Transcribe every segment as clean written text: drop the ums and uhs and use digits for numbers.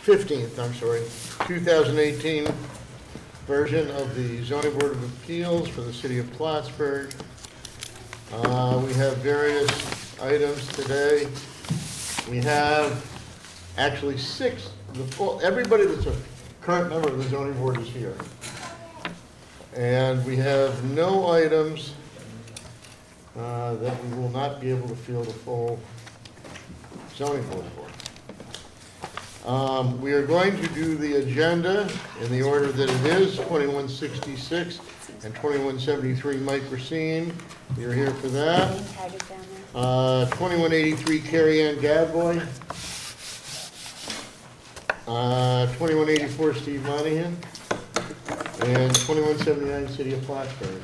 15th, I'm sorry, 2018 version of the Zoning Board of Appeals for the City of Plattsburgh. We have various items today. We have actually everybody that's a current member of the zoning board is here. And we have no items that we will not be able to field a full zoning board for. We are going to do the agenda in the order that it is, 2166 and 2173 Mike Racine. You're here for that. 2183 Carrie Ann Gadboy. 2184 Steve Monahan. And 2179 City of Plattsburgh.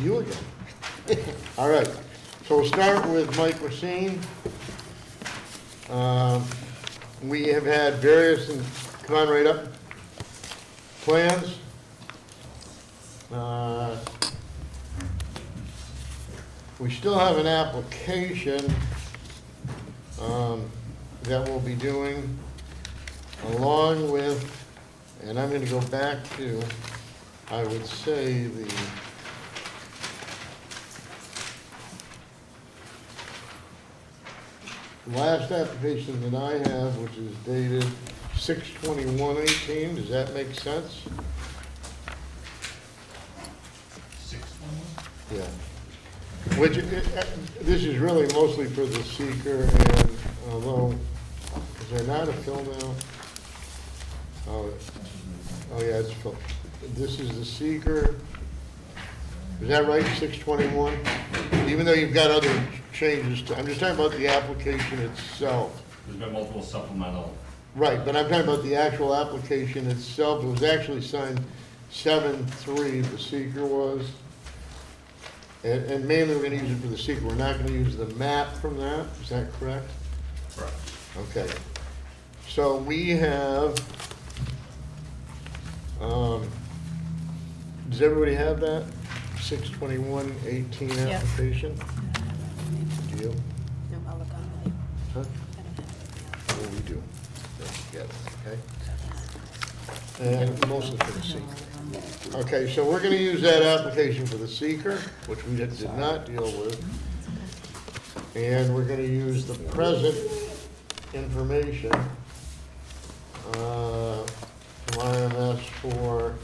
You again. All right. So we'll start with Mike Racine. We have had various, and come on right up, plans. We still have an application that we'll be doing along with, and I'm going to go back to, I would say, the last application that I have, which is dated 6/21/18. Does that make sense? 6/21? Yeah. Which, this is really mostly for the seeker, and although, is there not a fill now? Oh yeah, it's full. This is the seeker. Is that right, 6/21? Even though you've got other changes to, I'm just talking about the application itself. There's been multiple supplemental. Right, but I'm talking about the actual application itself. It was actually signed 7/3, the seeker was. And mainly we're going to use it for the seeker. We're not going to use the map from that. Is that correct? Correct. Okay. So we have, does everybody have that? 6/21/18 application? Do you? No, I'll look on it. Huh? I don't have it. Oh, we do. Yes, okay. And mostly for the seeker. Okay, so we're going to use that application for the seeker, which we did not deal with. And we're going to use the present information from IMS for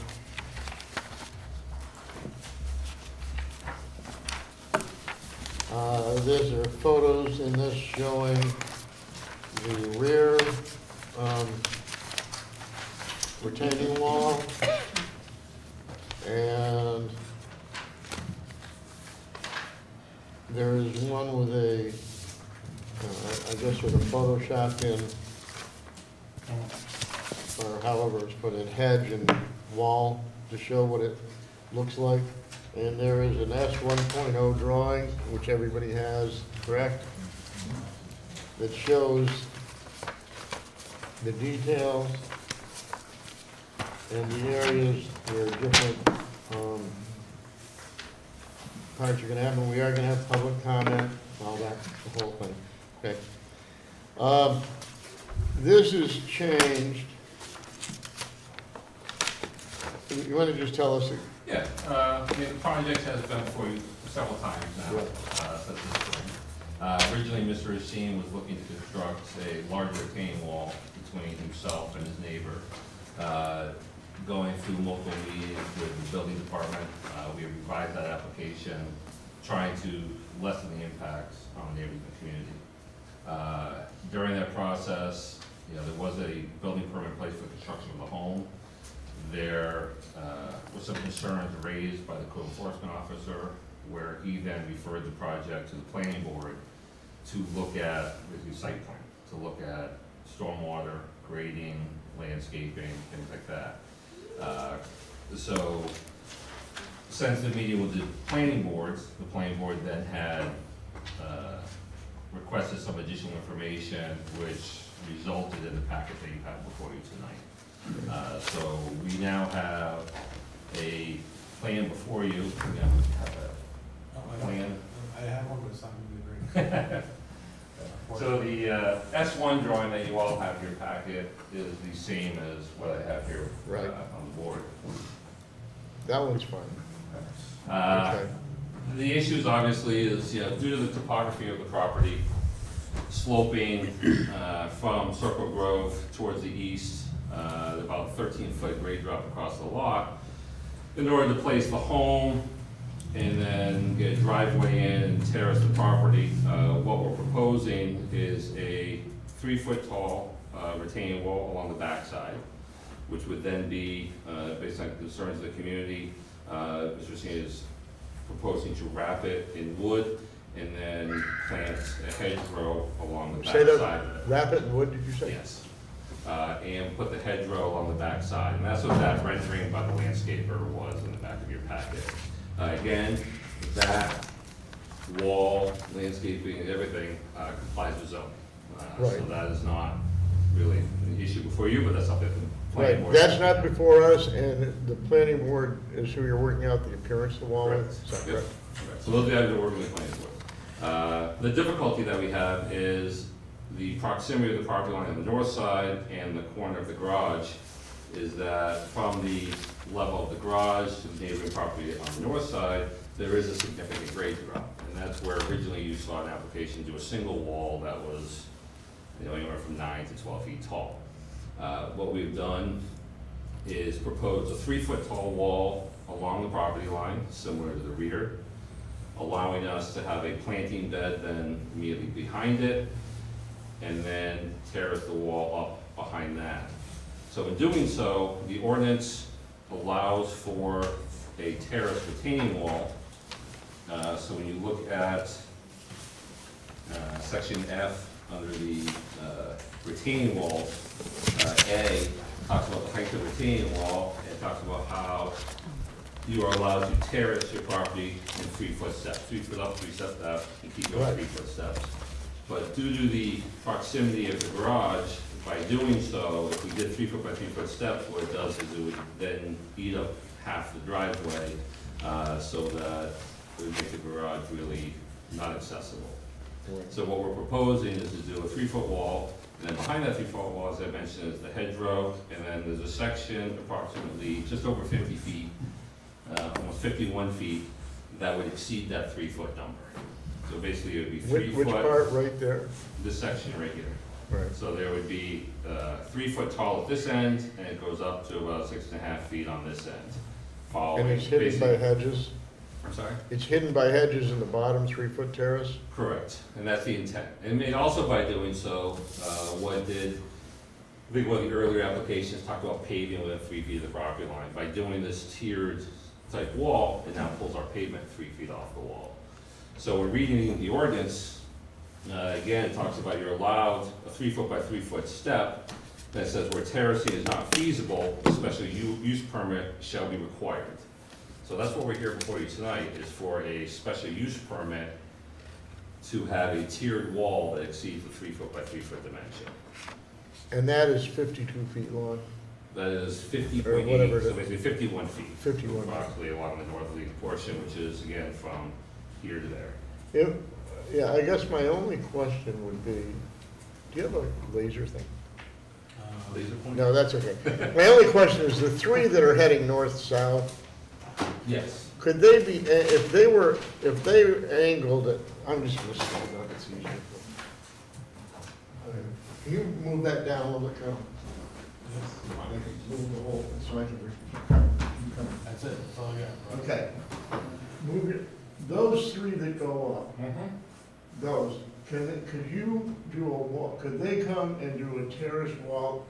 there are photos in this showing the rear retaining wall, and there is one with a, I guess with a photoshopped in, or however it's put in, hedge and wall to show what it looks like. And there is an S 1.0 drawing, which everybody has, correct? That shows the details and the areas where different parts are going to happen. We are going to have public comment, all that, the whole thing. Okay. This is changed. You want to just tell us? Yeah, the project has been before you several times now, since this spring. Originally, Mr. Racine was looking to construct a larger retaining wall between himself and his neighbor. Going through multiple meetings with the building department, we revised that application, trying to lessen the impacts on the neighboring community. During that process, there was a building permit in place for construction of the home. There were some concerns raised by the code enforcement officer, where he then referred the project to the planning board to look at the site plan, to look at stormwater, grading, landscaping, things like that. So since the meeting with the planning board then had requested some additional information, which resulted in the packet that you have before you tonight. So we now have a plan before you. We now have a plan. I have one, but it's not going to be great. So the S1 drawing that you all have in your packet is the same as what I have here Right. on the board. That one's fine. Okay. The issues obviously is, due to the topography of the property, sloping from Circle Grove towards the east, about 13-foot grade drop across the lot. In order to place the home and then get a driveway in and terrace the property, what we're proposing is a 3-foot tall retaining wall along the backside, which would then be, based on concerns of the community, Mr. Singh is proposing to wrap it in wood and then plant a hedgerow along the Say backside. that, wrap it in wood, did you say? Yes. And put the hedgerow along the backside, and that's what that rendering by the landscaper was in the back of your packet. Again, that wall, landscaping, and everything complies with zoning. So Right. that is not really an issue before you, but that's something the planning Right, board. that's not before us, and the planning board is who you're working out the appearance of the wall Correct. with? Is that Yep. correct? Correct. So those are the items we're working with the planning board. The difficulty that we have is the proximity of the property line on the north side and the corner of the garage is that from the level of the garage to the neighboring property on the north side, there is a significant grade drop. And that's where originally you saw an application to a single wall that was, anywhere from 9 to 12 feet tall. What we've done is propose a 3-foot tall wall along the property line, similar to the rear, allowing us to have a planting bed then immediately behind it, and then terrace the wall up behind that. So in doing so, the ordinance allows for a terrace retaining wall. So when you look at section F under the retaining walls, A talks about the height of the retaining wall, and it talks about how you are allowed to terrace your property in 3-foot steps, 3 foot up, 3 steps down, and keep going Right. 3-foot steps. But due to the proximity of the garage, by doing so, if we did 3-foot by 3-foot steps, what it does is it would then eat up half the driveway, so that it would make the garage really not accessible. Right. So what we're proposing is to do a 3-foot wall, and then behind that 3-foot wall, as I mentioned, is the hedgerow, and then there's a section approximately just over 50 feet, almost 51 feet, that would exceed that 3-foot number. So basically, it would be 3 foot. Which part right there? This section right here. Right. So there would be 3 foot tall at this end, and it goes up to about 6.5 feet on this end. Following And it's hidden by basically- hedges? I'm sorry? It's hidden by hedges in the bottom 3-foot terrace? Correct, and that's the intent. And also by doing so, what did, I think one of the earlier applications talked about paving within 3 feet of the property line. By doing this tiered type wall, it now pulls our pavement 3 feet off the wall. So when reading the ordinance, again, it talks about you're allowed a 3-foot by 3-foot step that says where terracing is not feasible, a special use permit shall be required. So that's what we're here before you tonight, is for a special use permit to have a tiered wall that exceeds the 3-foot by 3-foot dimension. And that is 52 feet long? That is Or whatever 50.8, it so is. basically 51 feet. 51. Approximately along the northerly portion, which is again from here to there. Yeah, I guess my only question would be, do you have a laser thing? Laser point? No, that's okay. My only question is, the 3 that are heading north-south, Yes. could they be, if they angled it, I'm just gonna stand up, it's easier. Can you move that down a little bit, Carol? Move the whole, so I can. That's it, that's all I got. Okay. Move it, those 3 that go up, those, could you do a wall, could they come and do a terrace wall,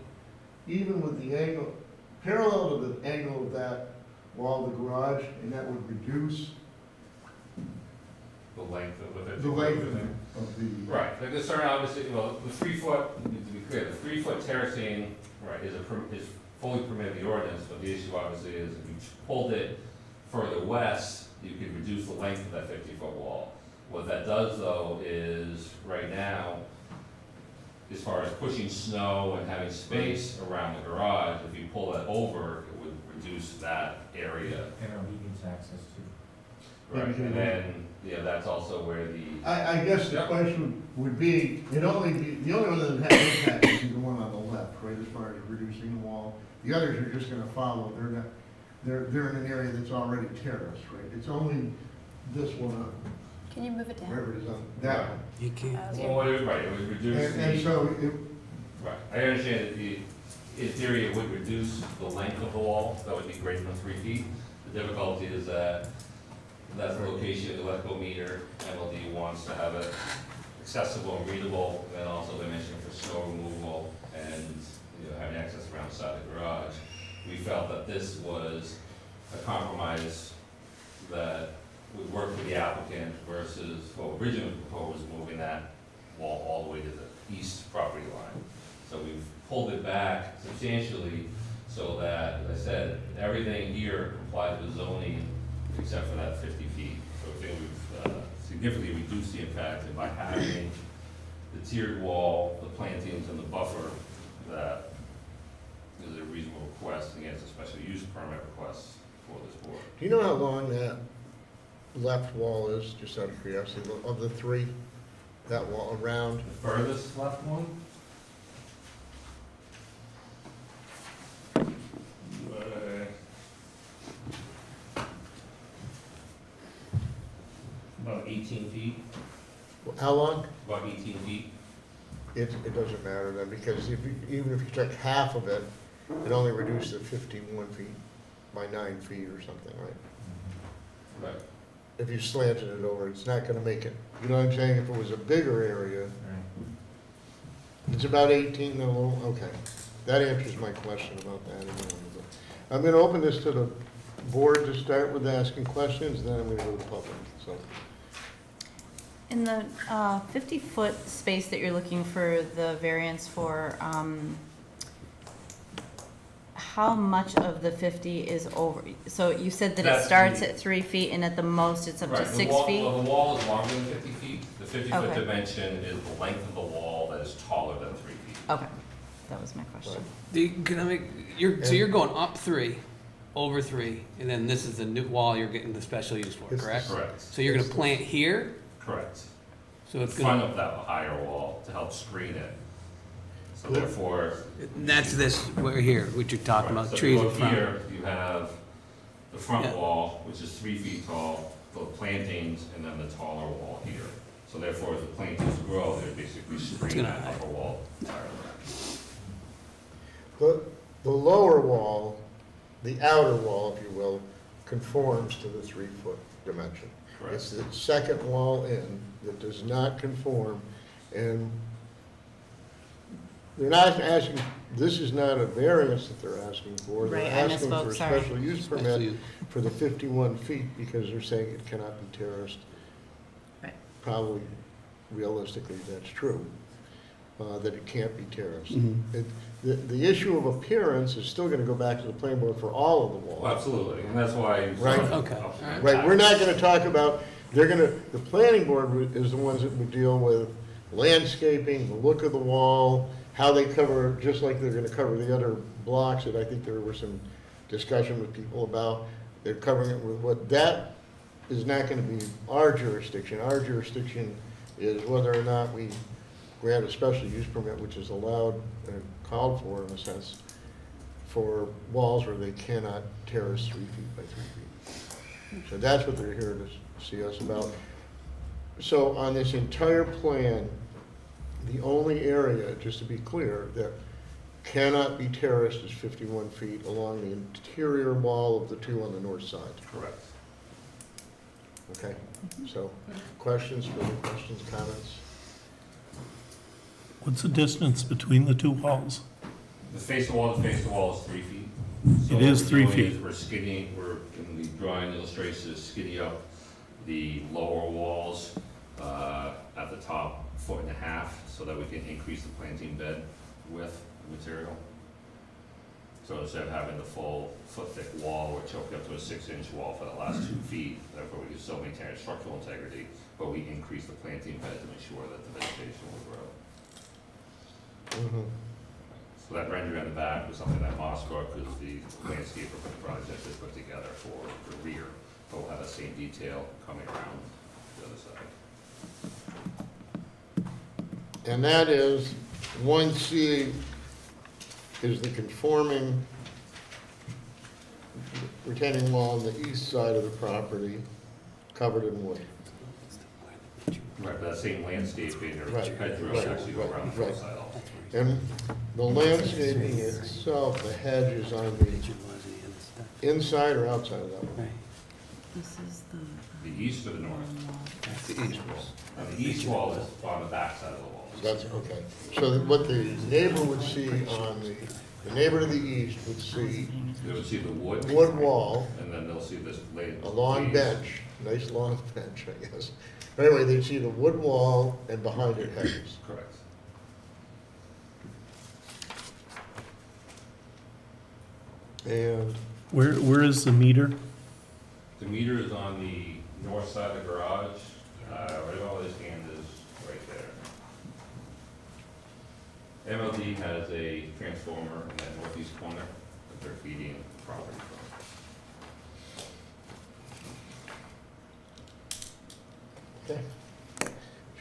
even with the angle, parallel to the angle of that wall, the garage, and that would reduce The length of it. the length of the. Right, the concern obviously, well, the 3-foot, to be clear, the 3-foot terracing, right, is fully permitted in the ordinance, but the issue obviously is if you pulled it further west, you could reduce the length of that 50-foot wall. What that does though is, right now, as far as pushing snow and having space around the garage, if you pull that over, it would reduce that area. And our meetings access too. Right, and then Yeah, that's also where the, I guess the Yep. question would be, the only one that would have impact is the one on the left, right, as far as reducing the wall. The others are just gonna follow, they're in an area that's already terraced, right? It's only this one, Can you move it down? wherever it is on, that one. You can't. well, right, it would reduce And the, so, right, I understand that in theory, it would reduce the length of the wall, that would be greater than 3 feet. The difficulty is that that's the location of the electrical meter, MLD wants to have it accessible and readable, and then also dimension for snow removal and, you know, having access around the side of the garage. We felt that this was a compromise that would work for the applicant versus what originally proposed, moving that wall all the way to the east property line. So we've pulled it back substantially so that, as I said, everything here complies with zoning except for that 50 feet. So I think we've significantly reduced the impact, and by having the tiered wall, the plantings, and the buffer, that is a reasonable request against a special use permit request for this board. do you know how long that left wall is, just out of curiosity, of the three, that wall around? The furthest left one? About 18 feet, How long? about 18 feet. It doesn't matter then, because even if you took half of it, it only reduced to 51 feet by 9 feet or something, right? Right. If you slanted it over, it's not gonna make it, you know what I'm saying? If it was a bigger area, it's about 18, though, okay. That answers my question about that. I'm gonna open this to the board to start with asking questions, then I'm gonna go to the public, so. In the 50-foot space that you're looking for the variance for, how much of the 50 is over? So you said that it That's starts the- at 3 feet and at the most it's up to Right, 6 well, feet? the wall is longer than 50 feet. The 50-foot Okay. dimension is the length of the wall that is taller than 3 feet. Okay, that was my question. Can I make, so you're going up 3, over 3, and then this is the new wall you're getting the special use for, It's- correct? Correct, So you're gonna plant here, correct. so In it's front gonna, of that higher wall to help screen it. So therefore. that's this, we're here, what you're talking Right, about, so if trees you in look front. here, you have the front Yeah. wall, which is 3 feet tall, the plantings, and then the taller wall here. So therefore, as the plantings grow, they're basically screening gonna that hide. upper wall entirely. The lower wall, the outer wall, if you will, conforms to the 3-foot dimension. It's Correct. the second wall in that does not conform, and they're not asking, this is not a variance that they're asking for. Right, I They're asking for a misspoke, sorry. special use Special permit use. for the 51 feet, because they're saying it cannot be terraced. Right. Probably, realistically, that's true, that it can't be terraced. Mhm. The issue of appearance is still gonna go back to the planning board for all of the walls. Well, absolutely, and that's why. you saw Right. it Okay. up to Alright. the Right, back. we're not gonna talk about, the planning board is the ones that would deal with landscaping, the look of the wall, how they cover, just like they're gonna cover the other blocks that I think there were some discussion with people about. They're covering it with what, that is not gonna be our jurisdiction. Our jurisdiction is whether or not we grant a special use permit, which is allowed and called for in a sense, for walls where they cannot terrace 3 feet by 3 feet. So that's what they're here to see us about. So on this entire plan, the only area, just to be clear, that cannot be terraced is 51 feet along the interior wall of the two on the north side. Correct. Okay, so questions, further questions, comments? What's the distance between the two walls? The face of wall to face of wall is 3 feet. So It is what 3 we're doing feet. is we're skinny, we're, in the drawing illustration, is skinny up the lower walls at the top 1.5 feet, so that we can increase the planting bed width material. So instead of having the full foot-thick wall, we're choking up to a 6-inch wall for the last 2 feet, therefore we can still maintain our structural integrity, but we increase the planting bed to make sure that the vegetation will grow. Mhm. So that rendering on the back was something that Mossbrook, who's the landscaper for the project, has put together for the rear. But we'll have the same detail coming around the other side. And that is, 1C is the conforming retaining wall on the east side of the property, covered in wood. Right, but that same landscaping or Right, hedgerow right, actually go around the right. front side also. And the landscaping itself, the hedge is on the inside or outside of that one? This is the. The east or the north? That's the east wall. And the east wall is on the back side of the wall. That's, okay. So what the neighbor would see on the neighbor to the east would see They would see the wood. wood wall, And then they'll see this laid. a long bench, nice long bench, I guess. But anyway, they'd see the wood wall and behind it hedges. Correct. And Where is the meter? The meter is on the north side of the garage, right about his hand is right there. MLD has a transformer in that northeast corner that they're feeding the property from. okay.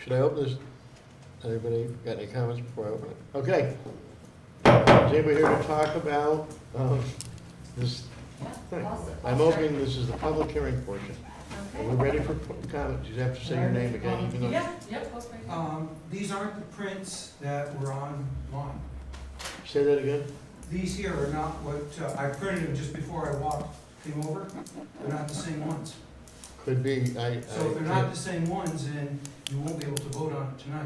Should I open this? Anybody got any comments before I open it? Okay. Is anybody here to talk about this thing? I'm opening, this is the public hearing portion. Are we ready for comment? Do you have to say your name again? even though- These aren't the prints that were online. Say that again? These here are not what, I printed them just before I came over. They're not the same ones. Could be, So if they're not the same ones, then you won't be able to vote on it tonight.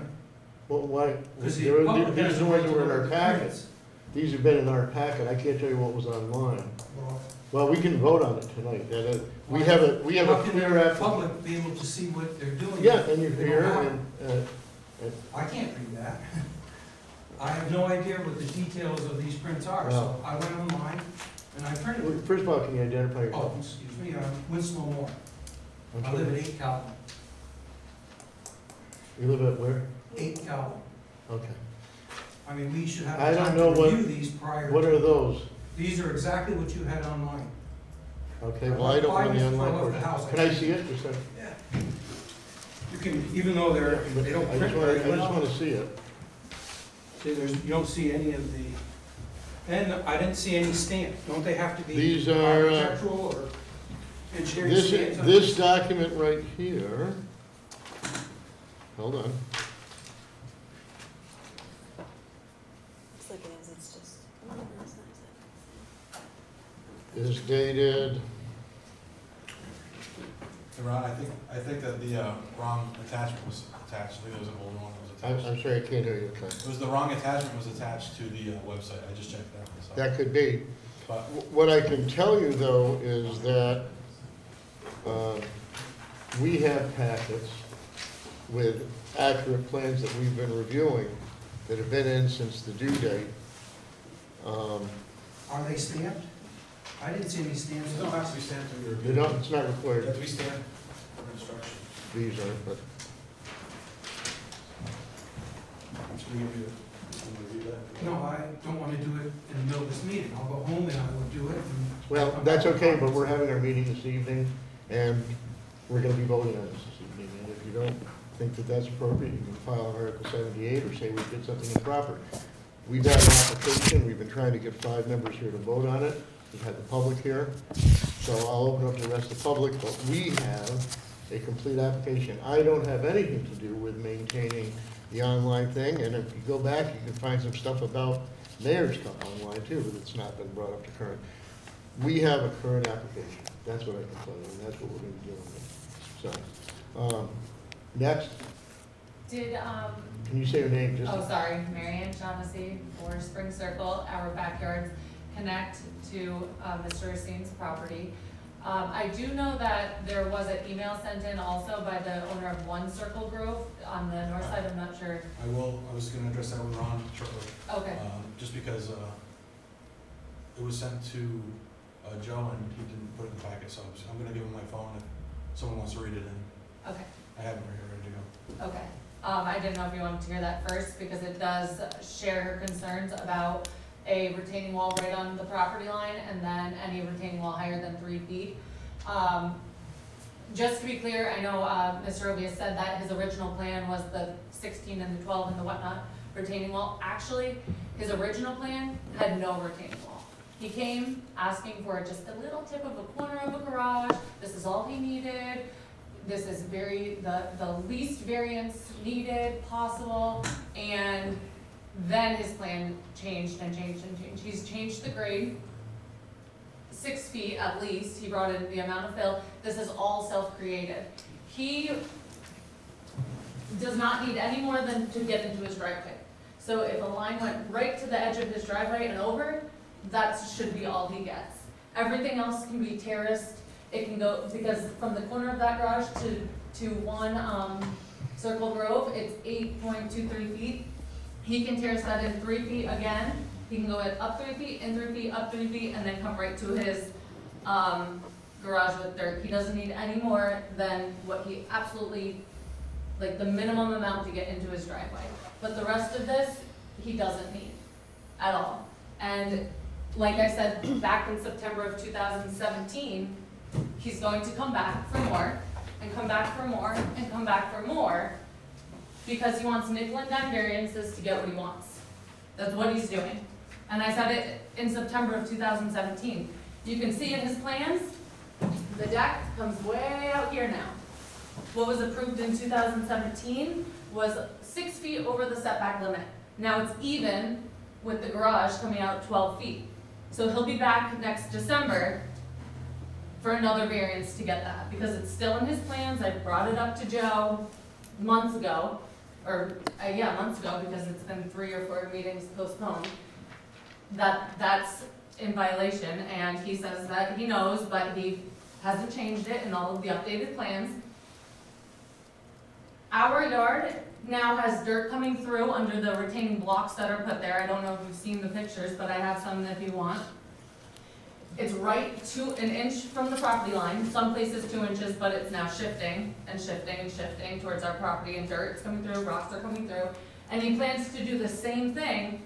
Well, why? Because These are the public the has ones right that to were in look our at the packet. prints. These have been in our packet. I can't tell you what was online. Well, Well, we can vote on it tonight. We have a how can clear the app. public be able to see what they're doing? Yeah, and you're They don't here have and, it. I can't read that. I have no idea what the details of these prints are, so I went online and I printed them. first of all, can you identify Oh, yourself? excuse me, Winslow Moore. I'm I sorry. live at 8 Calvin. You live at where? 8 Calvin. Okay. I mean, we should have I the don't time know to what- review these prior. What are those? These are exactly what you had online. Okay, well, I don't Five want the minutes before I online left the portion. house, Can I see it? Just a- Yeah. You can, even though they don't I print just very want well. to see it. See, you don't see any of the, and I didn't see any stamps. Don't they have to be These are, architectural or engineering This, stamps? on this these? document right here, hold on. Looks like it is, it's just. Oh, no, it's not. Is dated, Ron, I think that the wrong attachment was attached. I think there was an older one that was I'm attached. sorry, I can't hear you. Okay. It was the wrong attachment was attached to the website. I just checked that myself. That could be. But What I can tell you, though, is that we have packets with accurate plans that we've been reviewing that have been in since the due date. Are they stamped? I didn't see any stamps. they don't have to be stamped to be They reviewed. don't, it's not They have required, to be stamped for instruction. these are, but, I'm just gonna give you, I'm gonna review that. No, I don't want to do it in the middle of this meeting. I'll go home and I will do it. and well, come that's back to okay, but comments. we're having our meeting this evening, and we're gonna be voting on this evening, and if you don't think that that's appropriate, you can file an Article 78 or say we did something improper. We've had an application, we've been trying to get 5 members here to vote on it, we've had the public here, so I'll open up the rest of the public, but we have a complete application. I don't have anything to do with maintaining the online thing, and if you go back, you can find some stuff about mayor's stuff online too, that's not been brought up to current. We have a current application, that's what I can tell you, and that's what we're gonna be dealing with. So, next, can you say your name, just? Oh, sorry, Marion Shaughnessy for Spring Circle. Our backyards connect to Mr. Racine's property. I do know that there was an email sent in also by the owner of One Circle Grove on the north side. I'm not sure. I was gonna address that with Ron shortly. Okay, Just because it was sent to Joe and he didn't put it in the packet, so I'm gonna give him my phone if someone wants to read it in. okay, I have it right here, ready to go. okay. I didn't know if you wanted to hear that first because it does share her concerns about a retaining wall right on the property line and then any retaining wall higher than 3 feet. just to be clear, I know, Mr. Ovius said that his original plan was the 16 and the 12 and the whatnot retaining wall. Actually, his original plan had no retaining wall. He came asking for just a little tip of a corner of a garage. This is all he needed. This is the least variance needed possible. And then his plan changed and changed and changed. He's changed the grade 6 feet at least. He brought in the amount of fill. This is all self-created. He does not need any more than to get into his driveway. So if a line went right to the edge of his driveway and over, that should be all he gets. Everything else can be terraced. It can go, because from the corner of that garage to one Circle Grove, it's 8.23 feet. He can terrace that in 3 feet again. He can go up 3 feet, in 3 feet, up 3 feet, and then come right to his garage with dirt. He doesn't need any more than what he absolutely, like the minimum amount to get into his driveway. But the rest of this, he doesn't need at all. And like I said, back in September of 2017, he's going to come back for more, and come back for more, and come back for more, because he wants nickel and dime variances to get what he wants. That's what he's doing. And I said it in September of 2017. You can see in his plans, the deck comes way out here now. What was approved in 2017 was 6 feet over the setback limit. Now it's even with the garage coming out 12 feet. So he'll be back next December for another variance to get that, because it's still in his plans. I brought it up to Joe months ago, months ago, because it's been 3 or 4 meetings postponed. That's in violation, and he says that he knows, but he hasn't changed it in all of the updated plans. Our yard now has dirt coming through under the retaining blocks that are put there. I don't know if you've seen the pictures, but I have some if you want. It's right an inch from the property line, some places 2 inches, but it's now shifting and shifting and shifting towards our property, and dirt's coming through, rocks are coming through. And he plans to do the same thing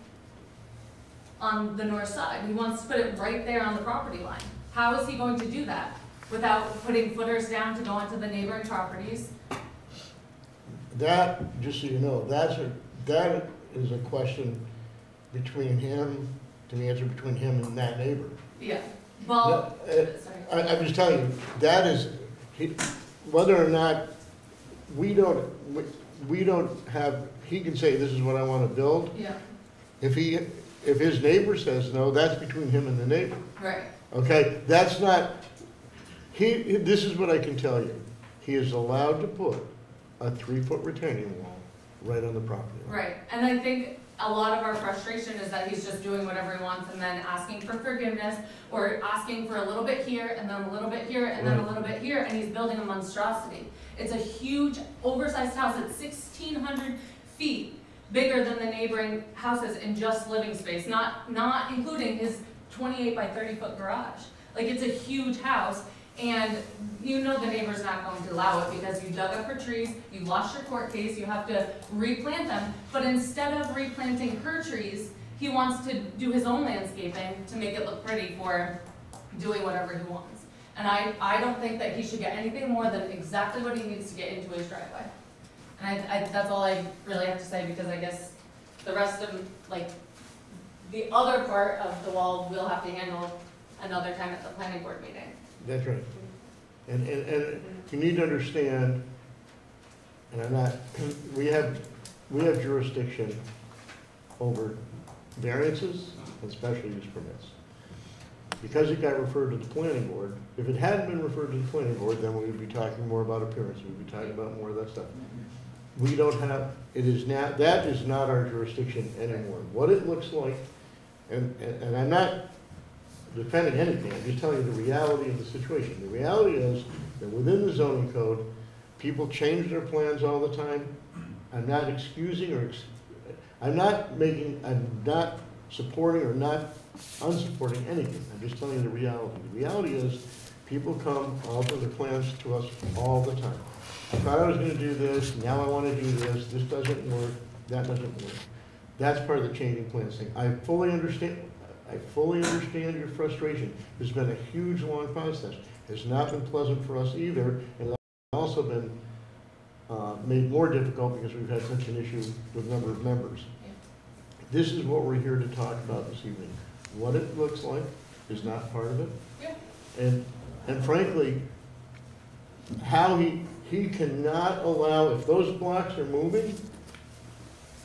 on the north side. He wants to put it right there on the property line. How is he going to do that without putting footers down to go onto the neighboring properties? That, just so you know, that is a question between him, to be answered between him and that neighbor. Yeah, well, sorry. I'm just telling you, that is, whether or not, we don't have, he can say, this is what I want to build. Yeah, If his neighbor says no, that's between him and the neighbor. right. Okay, that's not, this is what I can tell you. He is allowed to put a 3-foot retaining wall right on the property line. Right, and I think a lot of our frustration is that he's just doing whatever he wants and then asking for forgiveness, or asking for a little bit here, and then a little bit here, and then a little bit here, and he's building a monstrosity. It's a huge, oversized house. It's 1,600 feet bigger than the neighboring houses in just living space, not including his 28 by 30 foot garage. Like, it's a huge house. And you know the neighbor's not going to allow it because you dug up her trees, you lost your court case, you have to replant them. But instead of replanting her trees, he wants to do his own landscaping to make it look pretty for doing whatever he wants. And I don't think that he should get anything more than exactly what he needs to get into his driveway. And that's all I really have to say, because I guess the rest of, like, the other part of the wall we'll have to handle another time at the planning board meeting. That's right. And you need to understand, and I'm not, we have jurisdiction over variances and special use permits. Because it got referred to the planning board, if it hadn't been referred to the planning board, then we would be talking more about appearance, we'd be talking about more of that stuff. We don't have, that is not our jurisdiction anymore. What it looks like, and I'm not defending anything, I'm just telling you the reality of the situation. The reality is that within the zoning code, people change their plans all the time. I'm not excusing I'm not supporting or not unsupporting anything. I'm just telling you the reality. The reality is people come, alter their plans to us all the time. I thought I was going to do this, now I want to do this doesn't work, that doesn't work. That's part of the changing plans thing. I fully understand your frustration. There's been a huge, long process. has not been pleasant for us either, and it's also been made more difficult because we've had such an issue with number of members. This is what we're here to talk about this evening. What it looks like is not part of it. Yeah. And frankly, how he cannot allow, if those blocks are moving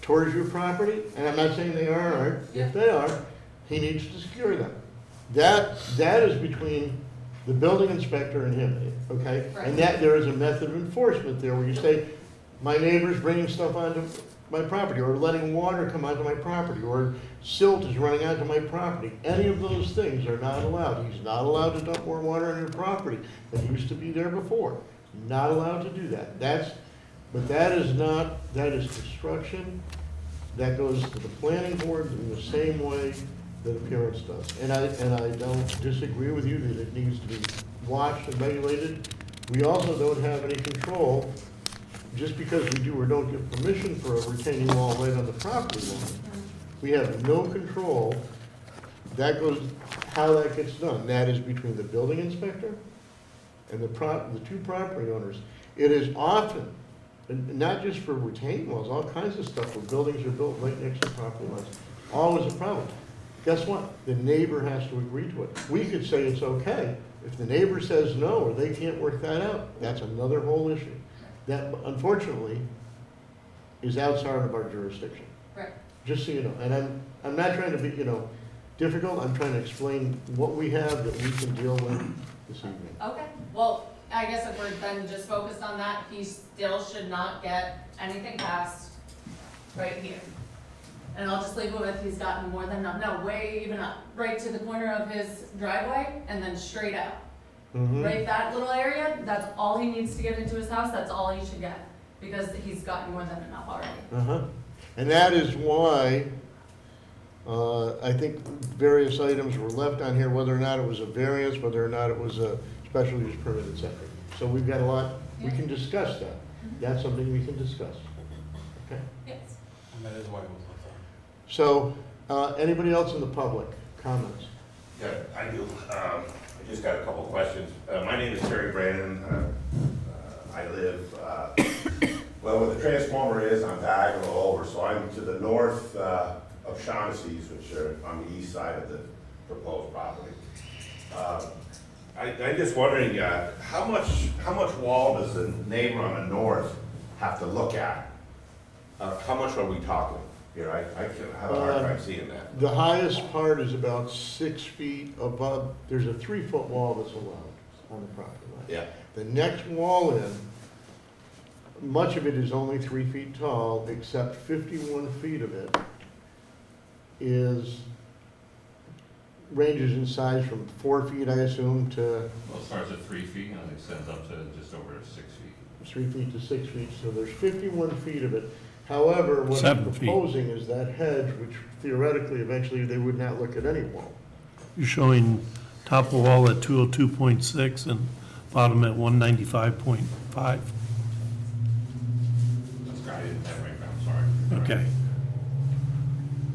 towards your property, and I'm not saying they are or aren't, Yeah. if they are, he needs to secure them. That is between the building inspector and him, okay? Right. And that there is a method of enforcement there where you say, my neighbor's bringing stuff onto my property, or letting water come onto my property, or silt is running onto my property. Any of those things are not allowed. He's not allowed to dump more water on your property than used to be there before. Not allowed to do that. But that is construction. That goes to the planning board in the same way that appearance does. And I don't disagree with you that it needs to be watched and regulated. We also don't have any control, just because we do or don't give permission for a retaining wall right on the property line. We have no control. That goes, how that gets done. That is between the building inspector and the two property owners. It is often, and not just for retaining walls, all kinds of stuff where buildings are built right next to property lines. Always a problem. Guess what? The neighbor has to agree to it. We could say it's okay. If the neighbor says no, or they can't work that out, that's another whole issue. That unfortunately is outside of our jurisdiction. Right. Just so you know, and I'm not trying to be, difficult, I'm trying to explain what we have that we can deal with this evening. Okay, well, I guess if we're then just focused on that, he still should not get anything past right here. And I'll just leave it with, he's gotten more than enough, no, way even up, right to the corner of his driveway, and then straight out. Right, that little area, that's all he needs to get into his house, that's all he should get, because he's gotten more than enough already. And that is why I think various items were left on here, whether or not it was a variance, whether or not it was a special use permit, et cetera. So we've got a lot, we can discuss that. That's something we can discuss. Okay? Yes. And that is why it was left on. So, anybody else in the public, comments? Yeah, I do. I just got a couple questions. My name is Terry Brandon. I live, well, where the transformer is, I'm diagonal over, so I'm to the north of Shaughnessy's, which are on the east side of the proposed property. I'm just wondering, how much wall does the neighbor on the north have to look at? How much are we talking here? I have a hard time seeing that. The highest part is about 6 feet above, there's a 3-foot wall that's allowed on the property line. Yeah. The next wall in, much of it is only 3 feet tall, except 51 feet of it ranges in size from 4 feet, I assume, to Well, it starts at 3 feet and it extends up to just over 6 feet. 3 feet to 6 feet, so there's 51 feet of it. However, what 7 I'm feet. proposing is that hedge, which theoretically, eventually, they would not look at any wall. You're showing top of wall at 202.6 and bottom at 195.5. That's great, I didn't have it right now, I'm sorry. Okay,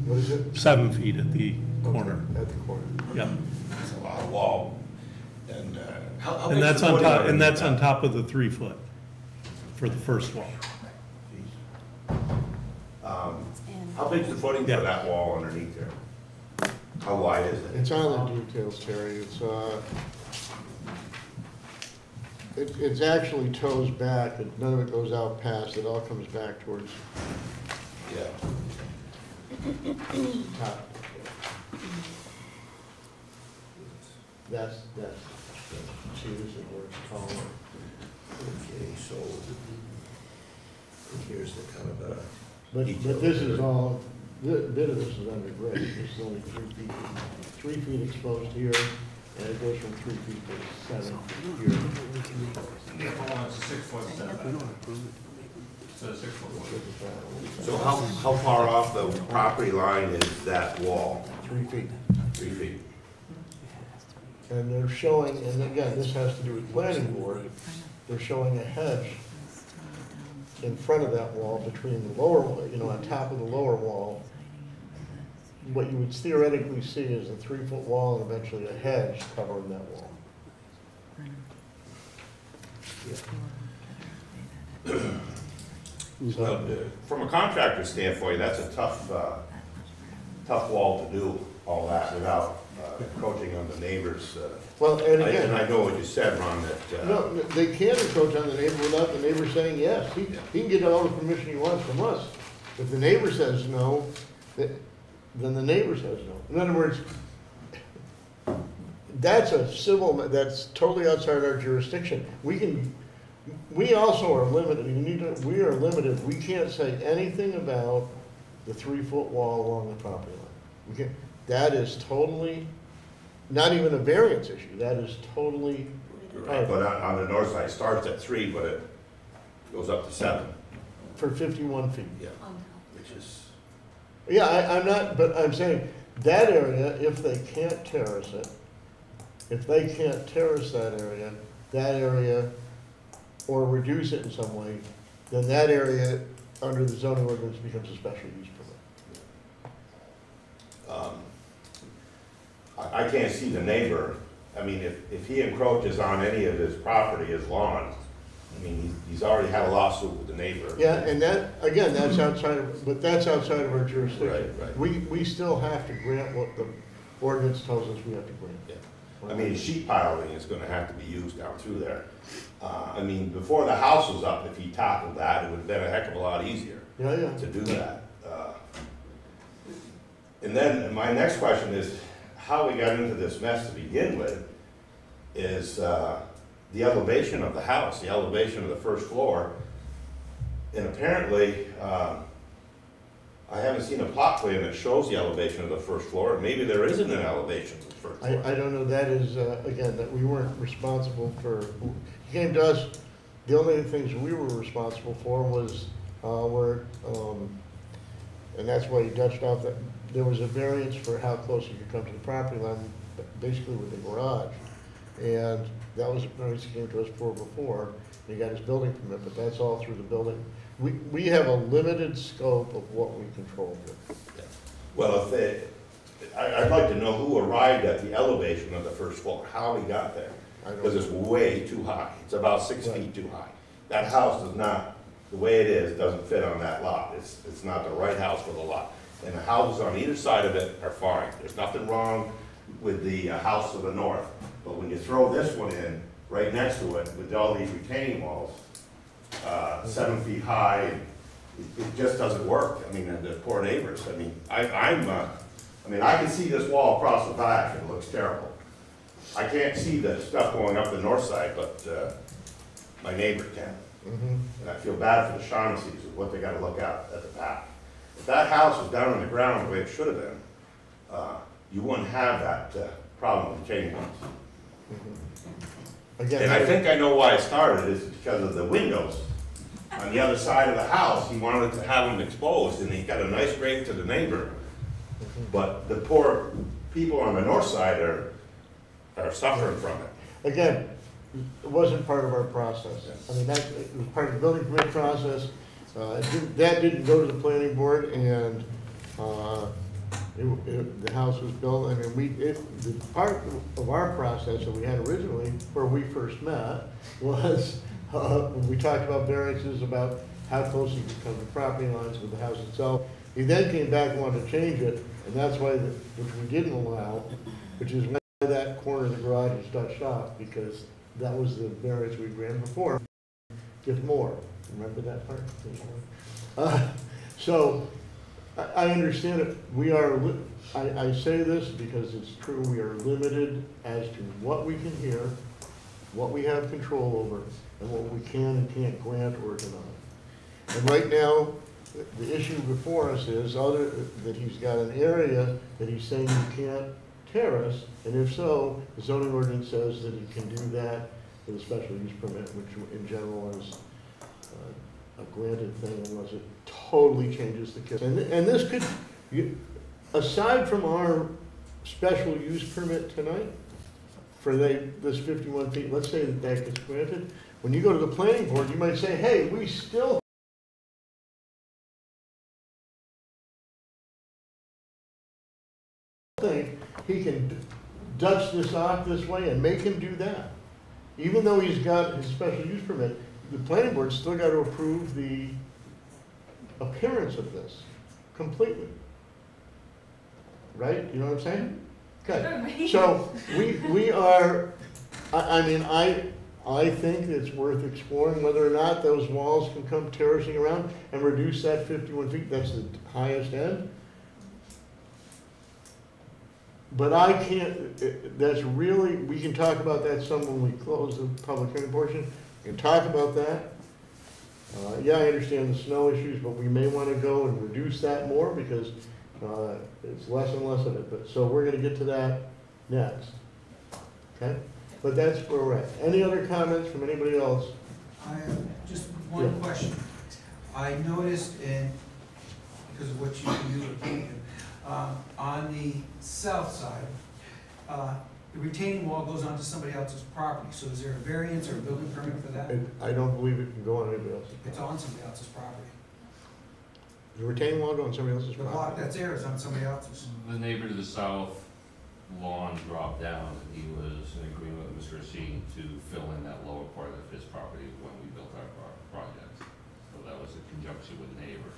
What is it? 7 feet at the corner. Okay, at the corner. Yep. It's a lot of wall. And how And big's that's the on footing top, and underneath that's on that? top of the 3 foot for the first wall. How big's the footing Yeah. for that wall underneath there? How wide is it? It's on the details, Terry. It's actually toes back, and none of it goes out past, it all comes back towards Yeah. the top. That's, see, this is where it's taller. Okay, so here's the kind of But this is all, a bit of this is under grade, this is only 3 feet exposed here, and it goes from 3 feet to 7 feet here. Oh, it's a 6 foot setback. It's a 6 foot wall. So how far off the property line is that wall? 3 feet. 3 feet. And they're showing, and again, this has to do with planning board, they're showing a hedge in front of that wall between the lower, on top of the lower wall. What you would theoretically see is a 3-foot wall and eventually a hedge covering that wall. Well, from a contractor standpoint, that's a tough wall to do all that without encroaching on the neighbors. Well, and And again, I know what you said, Ron, that, no, they can't encroach on the neighbor without the neighbor saying yes. He can get all the permission he wants from us. If the neighbor says no, then the neighbor says no. In other words, that's a civil, that's totally outside our jurisdiction. We also are limited, we are limited, we can't say anything about the 3-foot wall along the property line. We can't, that is totally, not even a variance issue, that is totally. right, but on the north side, it starts at 3, but it goes up to 7. For 51 feet. Yeah, which is, Yeah, I'm not, but I'm saying, that area, if they can't terrace it, if they can't terrace that area, or reduce it in some way, then that area, under the zoning ordinance, becomes a special use permit. I can't see the neighbor, I mean, if he encroaches on any of his property, his lawn, I mean, he's already had a lawsuit with the neighbor. Yeah, and that, again, that's outside of, but that's outside of our jurisdiction. Right. We still have to grant what the ordinance tells us we have to grant. Yeah. I mean, sheet piling is gonna have to be used down through there. I mean, before the house was up, if he tackled that, it would've been a heck of a lot easier Yeah, to do that. And then my next question is, how we got into this mess to begin with is the elevation of the house, the elevation of the first floor. And apparently, I haven't seen a plot plan that shows the elevation of the first floor, and maybe there isn't an elevation of the first floor. I don't know, that is, again, that we weren't responsible for, he came to us, the only things we were responsible for was, and that's why he touched off that there was a variance for how close he could come to the property line, basically with the garage. And that was a variance he came to us for before, he got his building permit, but that's all through the building. We have a limited scope of what we control here. Well, I'd like to know who arrived at the elevation of the first floor, how he got there. I don't Because it's way too high. It's about 6 feet too high. That house does not, the way it is, doesn't fit on that lot. It's not the right house for the lot. And the houses on either side of it are fine. There's nothing wrong with the house to the north. But when you throw this one in, right next to it, with all these retaining walls, 7 feet high, and it just doesn't work. I mean, the poor neighbors, I mean, I can see this wall across the back, and it looks terrible. I can't see the stuff going up the north side, but my neighbor can. And I feel bad for the Shaughnessy's with what they gotta look at the back. If that house was down on the ground the way it should have been, you wouldn't have that problem with retaining walls. Again, And I think I know why it started, is because of the windows. On the other side of the house, he wanted to have them exposed, and he got a nice grate to the neighbor. But the poor people on the north side are suffering from it. Again, it wasn't part of our process. I mean, it was part of the building permit process. That didn't go to the planning board, and the house was built. I mean, the part of our process that we had originally, where we first met, was when we talked about variances, about how close you could come to property lines with the house itself. He then came back and wanted to change it, and that's why, which we didn't allow, which is why that corner of the garage is Dutched off, because that was the variance we granted before. Get more. Remember that part? So, I understand it. We are, I say this because it's true, we are limited as to what we can hear, what we have control over, and what we can and can't grant or deny. And right now, the issue before us is that he's got an area that he's saying you can't terrace, and if so, the zoning ordinance says that he can do that with a special use permit, which in general is a granted thing unless it totally changes the case. And this could, aside from our special use permit tonight, for this 51 feet, let's say that gets granted, when you go to the planning board, you might say, hey, we still think he can Dutch this off this way and make him do that. even though he's got his special use permit, the planning board's still got to approve the appearance of this completely. Right? You know what I'm saying? Okay. So we are, I mean, I think it's worth exploring whether or not those walls can come terracing around and reduce that 51 feet. That's the highest end. But I can't, that's really, we can talk about that some when we close the public hearing portion. We can talk about that. Yeah, I understand the snow issues, but we may want to go and reduce that more because it's less and less of it. But so we're going to get to that next. Okay? But that's where we're at. Any other comments from anybody else? I have just one question. I noticed because of what you do, on the south side, the retaining wall goes onto somebody else's property. So is there a variance or a building permit for that? I don't believe it can go on anybody else's It's property. on somebody else's property. The retaining wall go on somebody else's The block property? that's there is on somebody else's. The neighbor to the south lawn dropped down, and he was in agreement with Mr. Racine to fill in that lower part of his property when we built our project. So that was in conjunction with the neighbor.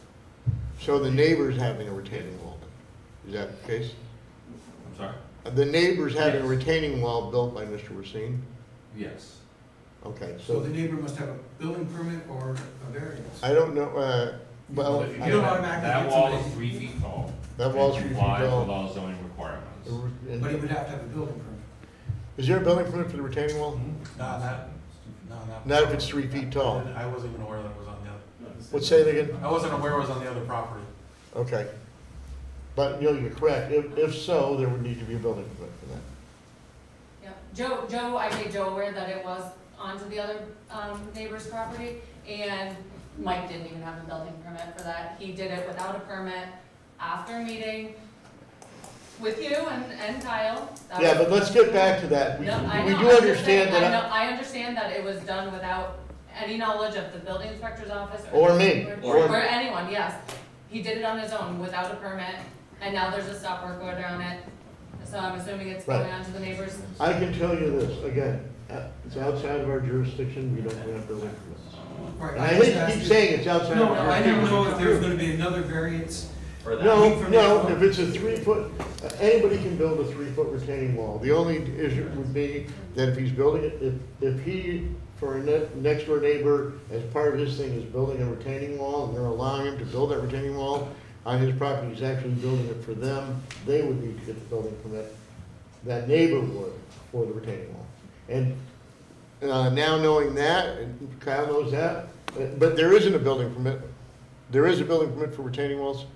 So the neighbor's having a retaining wall. Is that the case? I'm sorry? The neighbor's having a Yes. retaining wall built by Mr. Racine? Yes. Okay, So so the neighbor must have a building permit or a variance. I don't know, well, If you I get don't that- automatically that get wall somebody- is 3 feet tall. that wall's 3 feet Complies with tall. all zoning requirements. But he would have to have a building permit. Is there a building permit for the retaining wall? Not. Not if it's 3 feet tall. I wasn't even aware that it was on the other. Let's say it again. I wasn't aware it was on the other property. Okay. But, you're correct. If so, there would need to be a building permit for that. Joe, I made Joe aware that it was onto the other neighbor's property, and Mike didn't even have a building permit for that. He did it without a permit after a meeting with you and Kyle. That Yeah, was- but let's get back to that. We No, I we know, do I'm just understand saying, that. I understand that it was done without any knowledge of the building inspector's office. Or me. Or anyone, yes. He did it on his own without a permit, and now there's a stop work order on it. So I'm assuming it's Right. going on to the neighbors. I can tell you this, again, it's outside of our jurisdiction. We don't grant building permits. Right, And I just hate to asked keep you- saying it's outside of No, our I didn't jurisdiction. know if there was gonna be another variance. No, from no, there. if it's a 3 foot, anybody can build a 3 foot retaining wall. The only issue would be that if he's building it, if he, for a next door neighbor, as part of his thing is building a retaining wall, and they're allowing him to build that retaining wall on his property, he's actually building it for them, they would need to get the building permit. That neighbor would for the retaining wall. And now knowing that, and Kyle knows that, but there isn't a building permit. There is a building permit for retaining walls?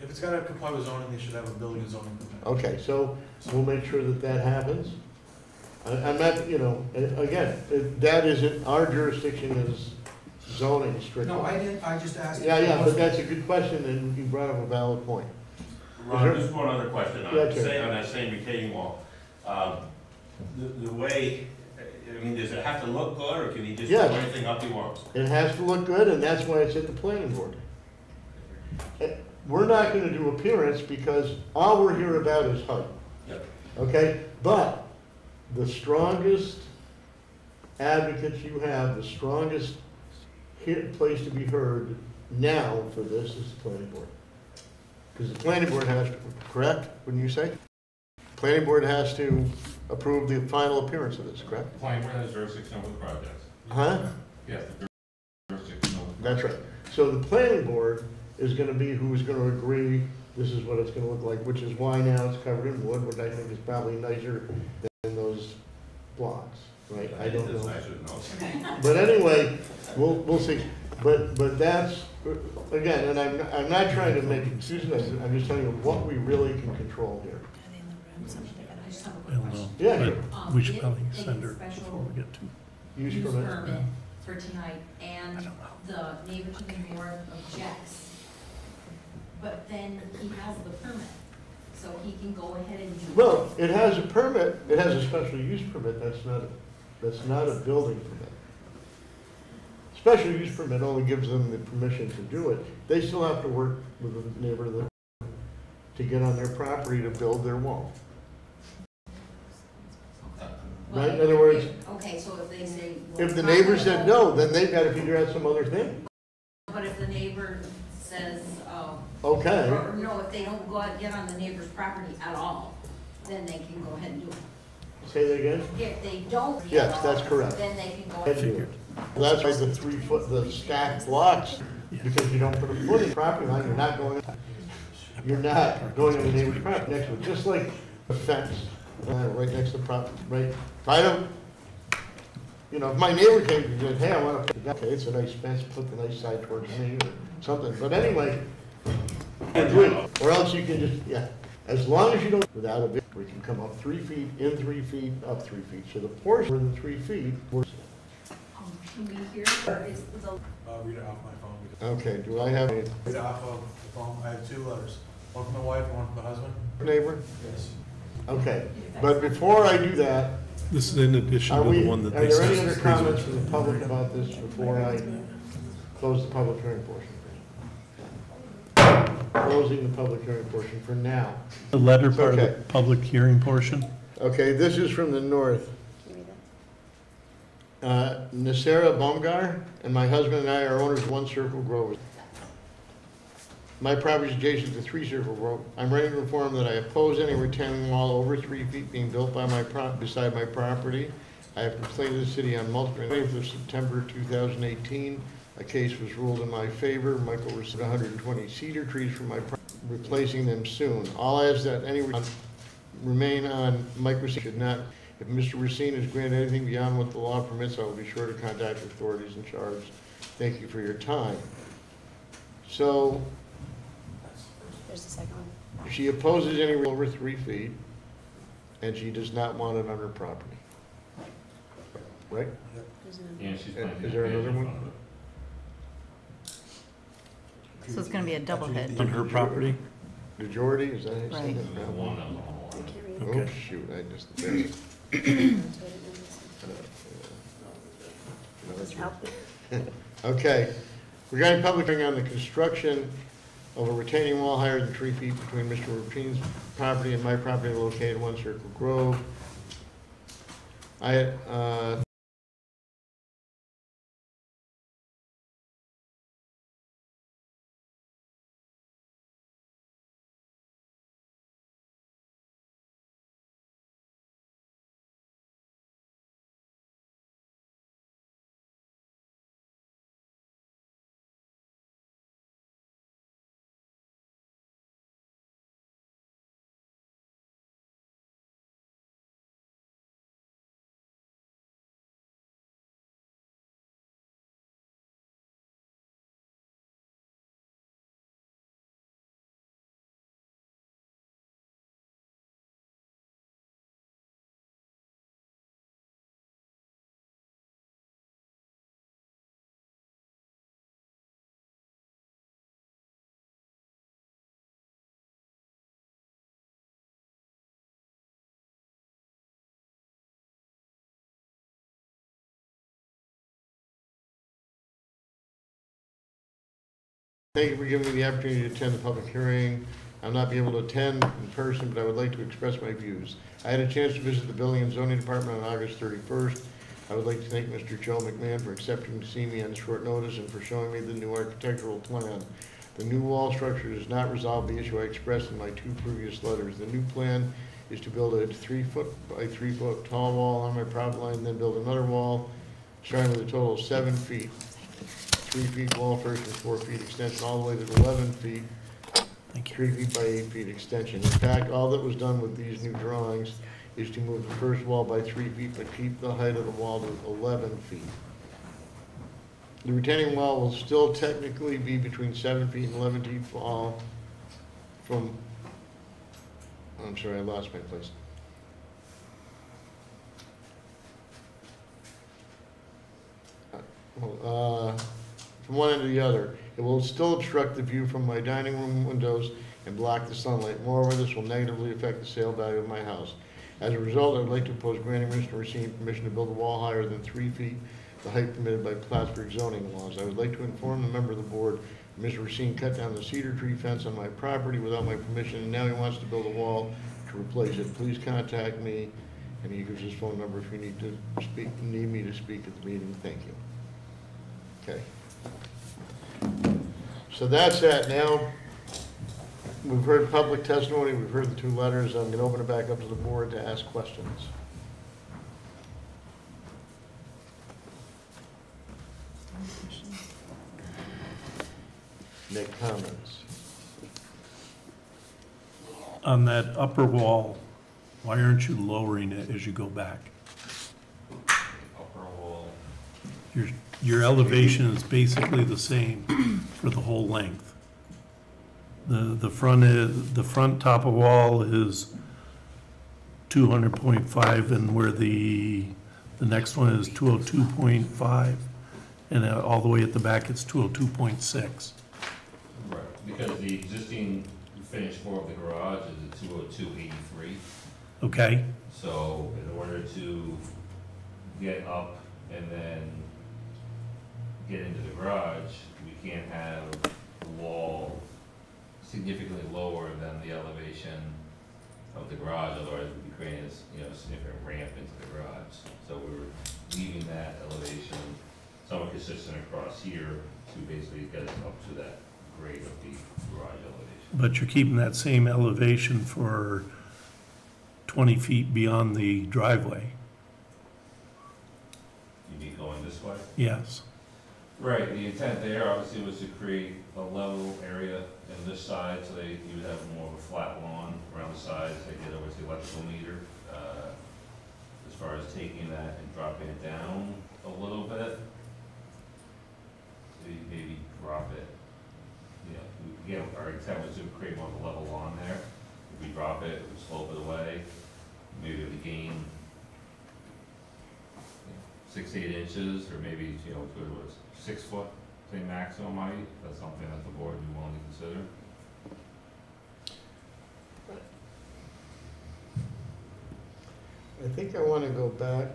If it's gotta comply with zoning, they should have a building and zoning permit. Okay, so we'll make sure that that happens. I'm not, again, that isn't, our jurisdiction is zoning strictly. No, I didn't, I just asked. Yeah, but that's a good question, and you brought up a valid point. Ron, just one other question on Yeah, that sure. on that same retaining wall. The way, I mean, does it have to look good, or can he just do Yes. anything up he wants? It has to look good, and that's why it's at the planning board. We're not gonna do appearance, because all we're here about is height. Yep. Okay, but the strongest advocates you have, the strongest place to be heard now for this is the planning board. Because the planning board has to, correct, wouldn't you say? Planning board has to approve the final appearance of this, correct? Planning board has jurisdiction over the project. Huh? Yes, the jurisdiction over the That's right. project. So the planning board is gonna be who's gonna agree, this is what it's gonna look like, which is why now it's covered in wood, which I think is probably nicer than those blocks, right? I don't It's know. nicer than those. But anyway, we'll see. But that's, again, and I'm not trying to make excuses, I'm just telling you what we really can control here. Are they in the room? Somebody got I a- don't know. Yeah, But sure. we should probably send her before we get to. Use use permit. permit for tonight, and I don't know. the neighbor to the north objects. But then he has the permit, so he can go ahead and use. Well, it has a permit, it has a special use permit, that's not a building permit. Special use permit only gives them the permission to do it. They still have to work with the neighbor to get on their property to build their wall. right? In other words, Okay, so if they say. well, if the neighbor said no, then they've got to figure out some other thing. But if the neighbor says, Okay, or no, if they don't go out and get on the neighbor's property at all, then they can go ahead and do it. say that again? If they don't. Yes, at that's all, correct. Then they can go I ahead and do figured. it. That's why the 3 foot, the stacked blocks, because you don't put a foot in property line, you're not going on the neighbor's property next to it, just like a fence, right next to the property, right? If I don't, if my neighbor came and said, hey, I want to put, okay, it's a nice fence, put the nice side towards me or something, but anyway, or else you can just, as long as you don't, without a bit, we can come up 3 feet, in 3 feet, up 3 feet, so the portion within 3 feet, Can we hear, or is the Read it off my phone. okay, do I have a Read it off of the phone. I have 2 letters. One from the wife and one from the husband. neighbor? Yes. Okay, but before I do that, This is in addition are to the we, one that are they there any sent. other comments from the public about this before I close the public hearing portion? Closing the public hearing portion for now. The letter part of Okay. the public hearing portion? Okay, this is from the north. Can you read that? Nasera Baumgar and my husband and I are owners of 1 Circle Grove. My property is adjacent to 3 Circle Grove. I'm ready to inform that I oppose any retaining wall over 3 feet being built by beside my property. I have complained to the city on multiple, 20th of September 2018. A case was ruled in my favor. Michael received 120 cedar trees from my property, replacing them soon. All I ask that any remain on Mike Racine should not. If Mr. Racine is granted anything beyond what the law permits, I will be sure to contact authorities in charge. Thank you for your time. So There's the second one. she opposes any over 3 feet, and she does not want it on her property. Right? There's another. Yeah, she's Is planting there a another hedge in one? front of it. So it's gonna be a double hit. On her property? Majority, is that how you say Right. it? There's one on the whole I line. can't read it. Oh, Okay. shoot, I just. So I didn't know this. No, that's Okay, regarding public hearing on the construction of a retaining wall higher than 3 feet between Mr. Rapine's property and my property located in 1 Circle Grove. Thank you for giving me the opportunity to attend the public hearing. I'll not be able to attend in person, but I would like to express my views. I had a chance to visit the Building and Zoning Department on August 31st. I would like to thank Mr. Joe McMahon for accepting to see me on short notice and for showing me the new architectural plan. The new wall structure does not resolve the issue I expressed in my 2 previous letters. The new plan is to build a 3 foot by 3 foot tall wall on my property line, then build another wall, starting with a total of 7 feet. 3 feet wall first and 4 feet extension, all the way to 11 feet, 3 feet by 8 feet extension. In fact, all that was done with these new drawings is to move the first wall by 3 feet, but keep the height of the wall to 11 feet. The retaining wall will still technically be between 7 feet and 11 feet tall from, I'm sorry, I lost my place. From one end to the other. It will still obstruct the view from my dining room windows and block the sunlight. Moreover, this will negatively affect the sale value of my house. As a result, I would like to propose granting Mr. Racine permission to build a wall higher than 3 feet, the height permitted by Plattsburgh zoning laws. I would like to inform the member of the board that Mr. Racine cut down the cedar tree fence on my property without my permission, and now he wants to build a wall to replace it. Please contact me And he gives his phone number if you need me to speak at the meeting. Thank you. Okay. So that's that. Now, we've heard public testimony, we've heard the 2 letters. I'm gonna open it back up to the board to ask questions. Make comments. On that upper wall, why aren't you lowering it as you go back? Upper wall. Your elevation is basically the same for the whole length. The front top of wall is 200.5, and where the next one is 202.5, and all the way at the back it's 202.6. Right, because the existing finished floor of the garage is a 202.83. Okay, So in order to get up and then get into the garage, we can't have the wall significantly lower than the elevation of the garage, otherwise we'd be creating a significant ramp into the garage. So we were leaving that elevation somewhat consistent across here to basically get us up to that grade of the garage elevation. but you're keeping that same elevation for 20 feet beyond the driveway. You mean going this way? Yes. Right, the intent there obviously was to create a level area on this side, so you would have more of a flat lawn around the sides. They did over the electrical meter, as far as taking that and dropping it down a little bit. Maybe drop it, again, our intent was to create more of a level lawn there. If we drop it, we slope it away, maybe it would gain 6 to 8 inches, or maybe, it was 6 foot, say maximum height. That's something that the board would be willing to consider. I think I want to go back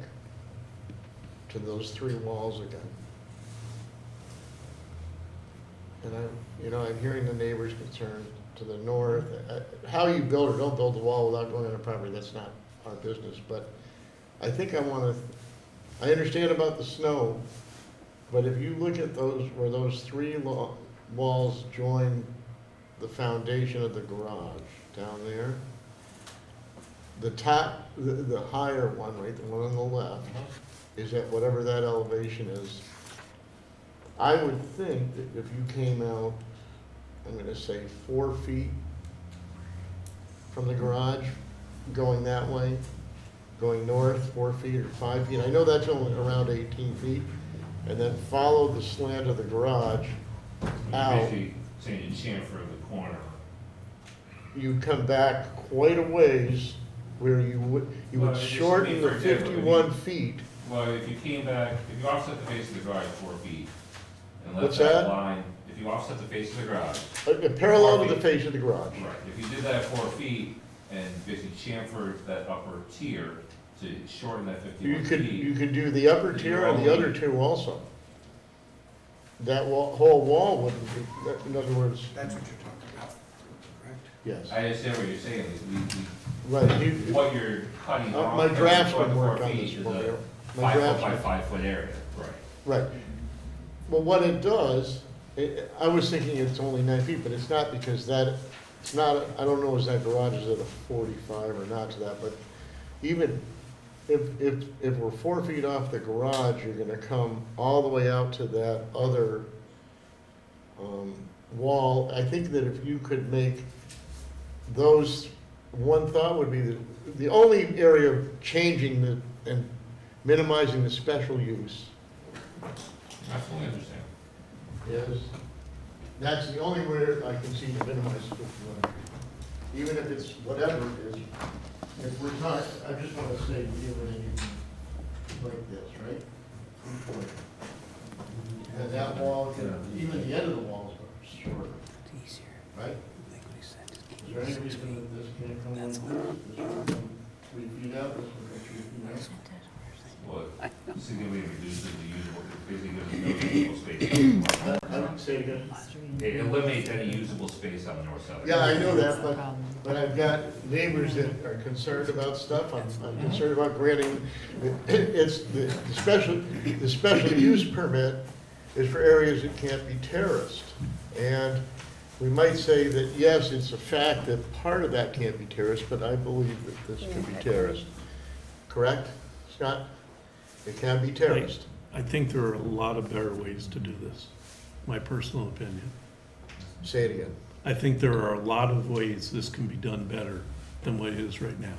to those 3 walls again. And I'm hearing the neighbors' concern to the north. How you build or don't build the wall without going on the property, that's not our business. But I think I understand about the snow, but if you look at where those 3 walls join the foundation of the garage down there, the top, the higher one, right, the one on the left, is at whatever that elevation is. I would think that if you came out, I'm going to say 4 feet from the garage, going that way, going north 4 feet or 5 feet, I know that's only around 18 feet, and then follow the slant of the garage out. Basically saying you chamfer the corner. You come back quite a ways where you would shorten the 51 feet. Well, if you came back, if you offset the face of the garage 4 feet, and let What's that that? line, if you offset the face of the garage. Parallel 4 to the feet. face of the garage. Right, if you did that 4 feet and basically chamfered that upper tier to shorten that 51 feet. You could do the upper Then tier you and the only- other 2 also. That whole wall wouldn't be, in other words, That's what you're talking about, correct? yes. I understand what you're saying, Right, what you're cutting off. my every draftsman 4 worked on feet this is for me. a My 5 foot by draftsman. 5 foot area, right. Right. Well, what it does, I was thinking it's only 9 feet, but it's not, because it's not, I don't know if that garage is at a 45 or not to that, but even if we're 4 feet off the garage, you're gonna come all the way out to that other wall. I think that if you could make those, one thought would be the only area of changing and minimizing the special use I fully understand. is, that's the only way I can see to minimize the 51. Even if it's whatever it is, if we're talking, I just want to say, give it anything like this, right? And that wall, even the end of the wall is shorter, right? Is there any reason that this can't come in here? This will come 3 feet out, this will go 3 feet out? Well, significantly reduces the usable, basically gives no usable space. Say it again. It eliminates any usable space on the north side. Yeah, I know that, but I've got neighbors that are concerned about stuff. I'm concerned about granting, it's the special use permit is for areas that can't be terraced. And we might say that, yes, it's a fact that part of that can't be terraced, but I believe that this can be terraced. Correct, Scott? It can be terraced. I think there are a lot of better ways to do this, my personal opinion. Say it again. I think there are a lot of ways this can be done better than what it is right now.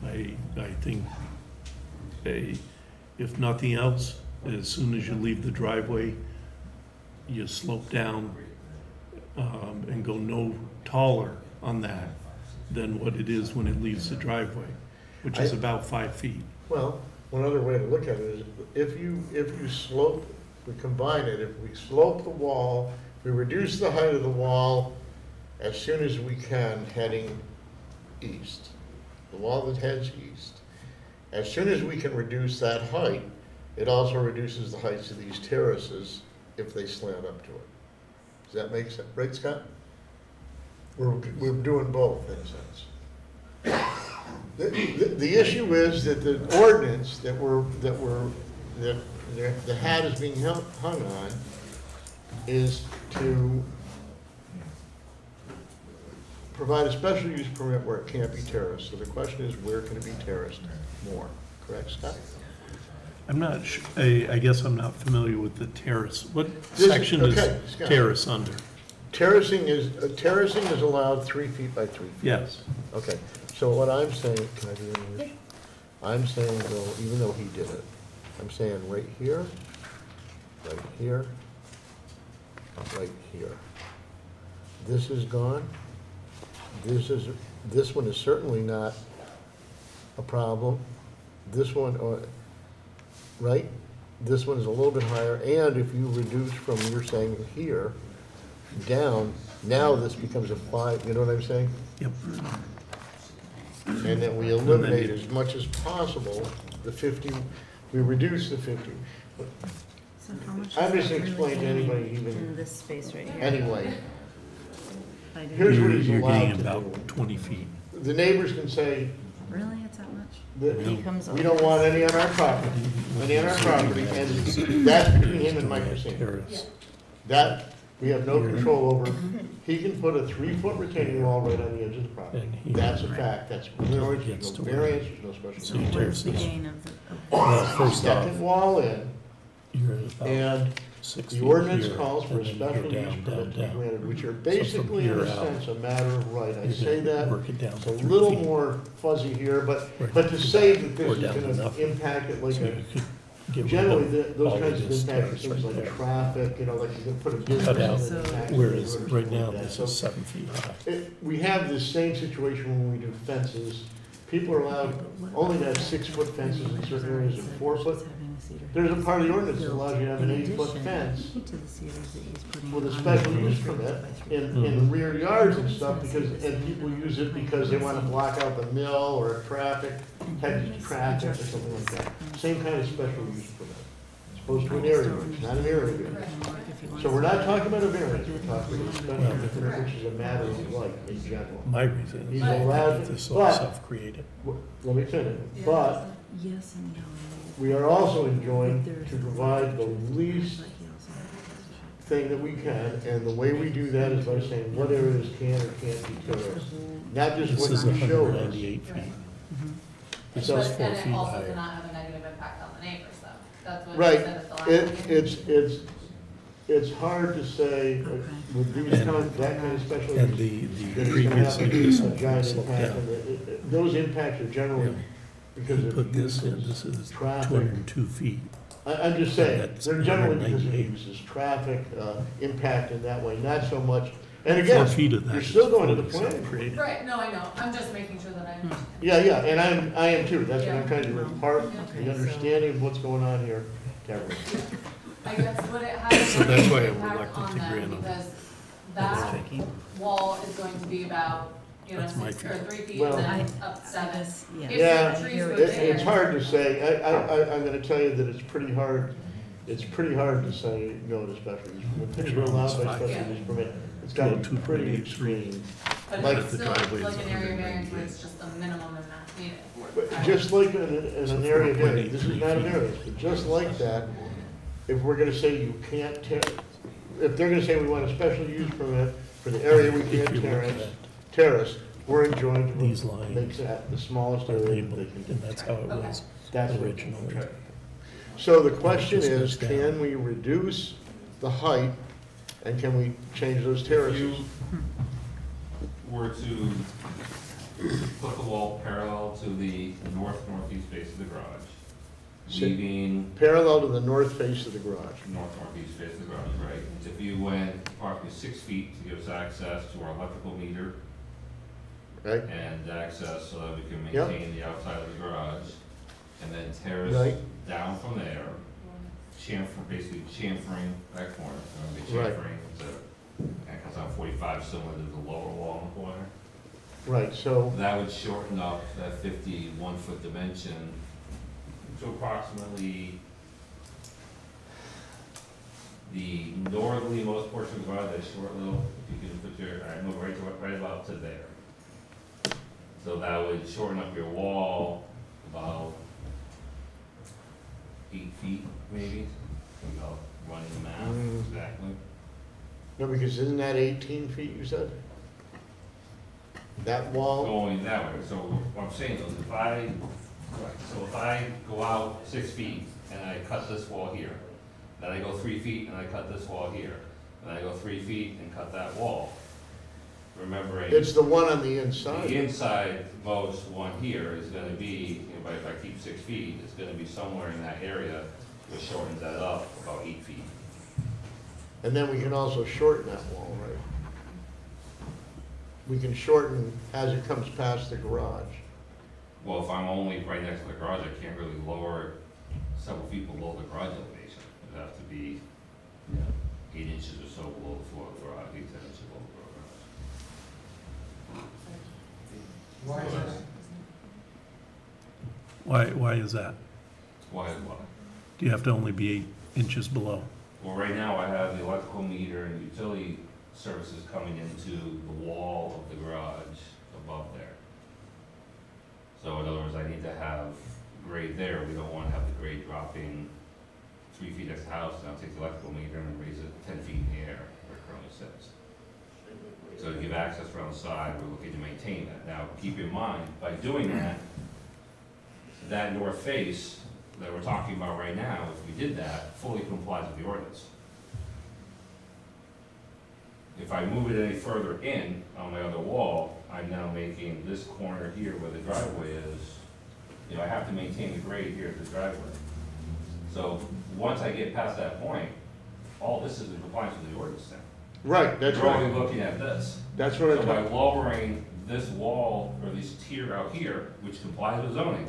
I think, if nothing else, as soon as you leave the driveway, you slope down and go no taller on that than what it is when it leaves the driveway, which is about 5 feet. Well, one other way to look at it is if you slope, we combine it, if we slope the wall, we reduce the height of the wall as soon as we can heading east, the wall that heads east. As soon as we can reduce that height, it also reduces the heights of these terraces if they slant up to it. Does that make sense? Right, Scott? We're doing both in a sense. The issue is that the ordinance that the hat is being hung on is to provide a special use permit where it can't be terraced. So the question is, where can it be terraced more? Correct, Scott? I'm not, I guess I'm not familiar with the terrace. What section is Scott. terrace under? Terracing is allowed 3 feet by 3 feet. Yes. Okay, so what I'm saying, can I do it in English? I'm saying, though, even though he did it, I'm saying right here, right here, right here. This is gone. This one is certainly not a problem. This one, right? This one is a little bit higher, and if you reduce from, you're saying here, down, now this becomes a 5, you know what I'm saying? Yep. And then we eliminate as much as possible the 50, we reduce the 50. So how much I'm is just that explaining to really anybody gaining even- in this space right here? Anyway, I didn't- here's what he's You're allowed getting to do. about 20 feet. The neighbors can say, Really, it's that much? that He comes we don't want any on our property, and that's between him and Mike Racine. Terrace. That, we have no control over. He can put a 3-foot retaining wall right on the edge of the property. And here. That's a fact, that's, there's no Gets to variance, there's no special. So you use. terrace The this. gain of the, Well, first off, Second wall in, you're at about and 6 the feet ordinance here, calls for and a then you go special use down, permit to be down. granted, which are So from basically, in here a out, sense, a matter of right. I you're say gonna that, work it down it's to a 3 little feet. more fuzzy here, but Right. to say that this Or is down to gonna nothing. impact it like So a, you could get rid generally, of those all kinds of of this impacts, terrace things right like there. traffic, you know, like you can put a business. Cut out, in that impacts whereas neighborhood or right something now, like that. this So is 7 feet high. we have this same situation when we do fences. People are allowed only to have 6-foot fences in certain areas and 4-foot. There's a part of the ordinance that allows you to have an 8-foot fence with a special use permit in the rear yards and stuff, because, and people use it because they want to block out the mill or traffic, heavy traffic or something like that. Same kind of special use permit. It's opposed to an area variance, not an area variance. So we're not talking about a variance, we're talking about a special use permit, which is a matter of right in general. My reason He's is allowed that to- this is all but- self-created. Let me finish, but Yes and no. we are also enjoined to provide the least thing that we can, and the way we do that is by saying what areas can or can't be terraced. Not just This what is you show us. 198 feet. This So- is But- 4 And feet it also higher. cannot have a negative impact on the neighbors, though. That's what you Right, said at the last meeting. it's hard to say with these And- kind of, that kind of special And use, the that it's gonna have previously, this a one giant sloped impact, down. and those impacts are generally Yeah. because He of put this in, uses, this is traffic. 202 feet. I'm just saying, That's they're generally because of 198. uses, traffic, impact in that way, not so much, and 4 again, feet of that you're is still going to the fully planning. self-created. Right, no, I know, I'm just making sure that I understand. Yeah, and I am too, that's what I'm Yeah. trying to impart, Okay, the understanding of what's going on here to everyone. I guess what it has. So that's why I'm impact reluctant on to them, grant them. Because that wall is going to be about, That's my 6 or 3 feet Well- and then up 7. Yeah. If Yeah, the trees were it's there- hard to say, I'm gonna tell you that it's pretty hard, it's pretty hard to say no to special use permit. Things are allowed by special use permit, it's gotta be pretty extreme. But Like it's the still driveway like is an area 198. variance where it's just a minimum amount needed. But just like in an area variance, this is not a 4.83 variance, but just like that, if we're gonna say you can't tear, if they're gonna say we want a special use permit for the area we If can't you look at terrace, we're enjoined These to lines make that the smallest are area that labeled, they can do. and that's how it was That's what- originally. So the question It just is, goes down. can we reduce the height, and can we change those If terraces? you were to put the wall parallel to the northeast face of the garage, Sit- leaving Parallel to the north face of the garage. northeast face of the garage, right? If you went approximately 6 feet to give us access to our electrical meter Right? and access so that we can Yep. maintain the outside of the garage, and then terrace Right. down from there, basically chamfering that corner, Right. chamfering to, and cuts out 45 similar to the lower wall in the corner. Right, so, That would shorten up that 51-foot dimension to approximately the northerly most portion of the garage, that short little, if you can put your, all right, move right about to there. So that would shorten up your wall about 8 feet, maybe, without running the math exactly. no, because isn't that 18 feet, you said? That wall, Going that way, so what I'm saying is if I go out 6 feet and I cut this wall here, then I go 3 feet and I cut this wall here, and I go 3 feet and cut that wall, remembering it's the one on the inside. the inside most one here is gonna be, you know, if I keep 6 feet, it's gonna be somewhere in that area, which shortens that up about 8 feet. And then we can also shorten that wall, right? We can shorten as it comes past the garage. Well, if I'm only right next to the garage, I can't really lower it several feet below the garage elevation. It'd have to be, 8 inches or so below the floor of the garage, 8, 10 inches below the garage. Why is that? Why is that? Why is what? Do you have to only be 8 inches below? Well, right now I have the electrical meter and utility services coming into the wall of the garage above there. So in other words, I need to have grade there. We don't want to have the grade dropping 3 feet next to the house, and I'll take the electrical meter and raise it 10 feet in the air where it currently sits. So to give access around the side, we're looking to maintain that. Now, keep in mind, by doing that, that north face that we're talking about right now, if we did that, fully complies with the ordinance. If I move it any further in on my other wall, I'm now making this corner here where the driveway is, you know, I have to maintain the grade here at the driveway. So, once I get past that point, all this is in compliance with the ordinance now. Right, that's You're only right. looking at this. That's what I'm So by talking, lowering this wall, or this tier out here, which complies with zoning,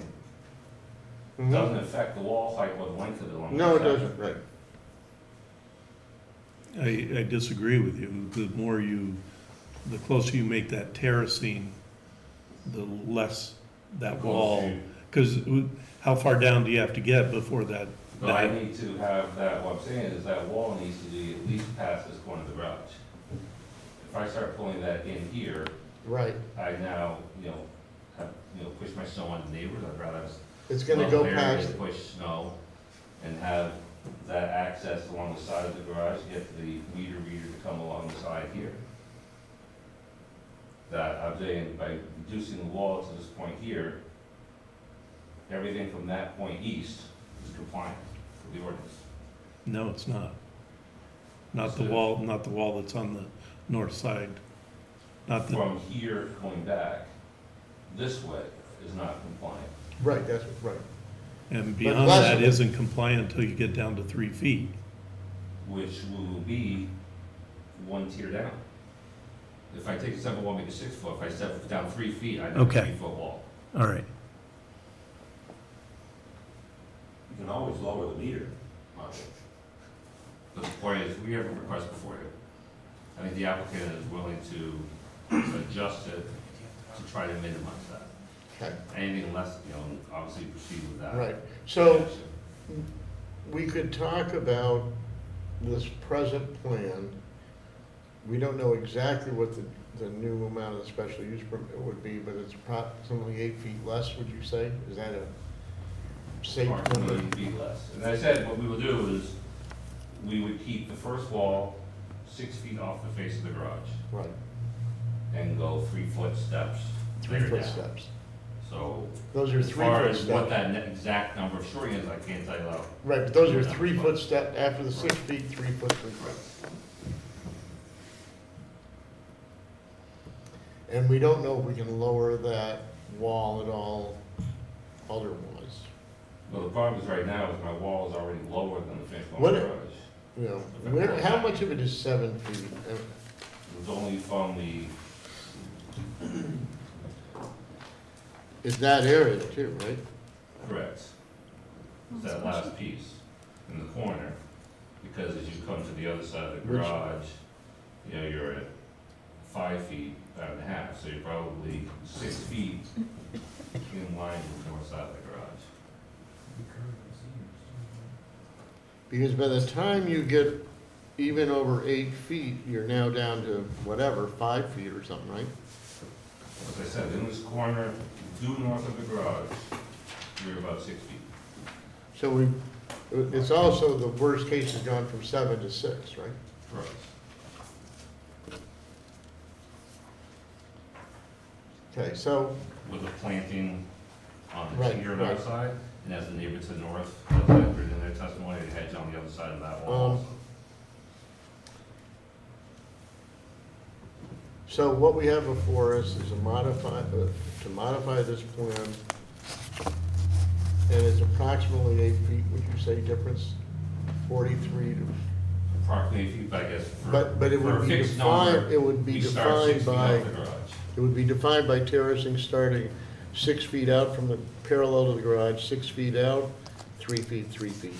doesn't affect the wall height or the length of it along no, it the side. doesn't, right. I disagree with you. The closer you make that terracing, the less that wall, because how far down do you have to get before that? So I need to have that, what I'm saying is that wall needs to be at least past this corner of the garage. If I start pulling that in here, Right, I now, have, push my snow on the neighbors, I'd rather have it's gonna go level area past, to push snow and have that access along the side of the garage, get the meter reader to come along the side here. That I'm saying by reducing the wall to this point here, everything from that point east is compliant with the ordinance. No, it's not. Not the wall that's on the north side. Not the, From here going back, this way is not compliant. right, that's, right. and beyond less that of it. isn't compliant until you get down to 3 feet. Which will be one tier down. If I take a 7 wall, make it 6 foot, if I step down 3 feet, I have a Okay. 3-foot wall. All right. You can always lower the meter. But the point is, we have a request before you. I think the applicant is willing to adjust it to try to minimize that. Okay, Anything less, obviously proceed with that. right. So we could talk about this present plan. We don't know exactly what the new amount of the special use permit would be, but it's approximately 8 feet less, would you say? Is that a safe number? Approximately 8 feet less. And I said, what we would do is, we would keep the first wall 6 feet off the face of the garage. Right, And go 3-foot steps. 3-foot down. steps. So, Those are as far 3-foot as steps. what that exact number of shoring is, I can't tell you that. Right, but those are 3-foot step, after the 6 feet, 3 foot, 3 foot. And we don't know if we can lower that wall at all otherwise. Well, the problem is right now is my wall is already lower than the finished What- garage. You know, how much of it is 7 feet? It was only from the, It's that area too, right? correct, it's that last piece in the corner, because as you come to the other side of the Which- garage, you know, you're at 5 feet, 5.5, so you're probably 6 feet in line with the north side of the garage. Because by the time you get even over 8 feet, you're now down to whatever, 5 feet or something, right? As I said, in this corner, due north of the garage, you're about 6 feet. So it's also, the worst case has gone from 7 to 6, right? Correct. Okay, so, With the planting on the Right, here and right. outside, and as the neighbor to the north, as I heard in their testimony, they hedge on the other side of that wall also. so what we have before us is to modify this plan, and it's approximately 8 feet, would you say, difference? 43 to, Approximately 8 feet, I guess, but it for a would be fixed number, defined, it would be we start 6 defined feet by, off the garage. it would be defined by terracing starting 6 feet out from the parallel to the garage, 6 feet out, 3 feet, 3 feet,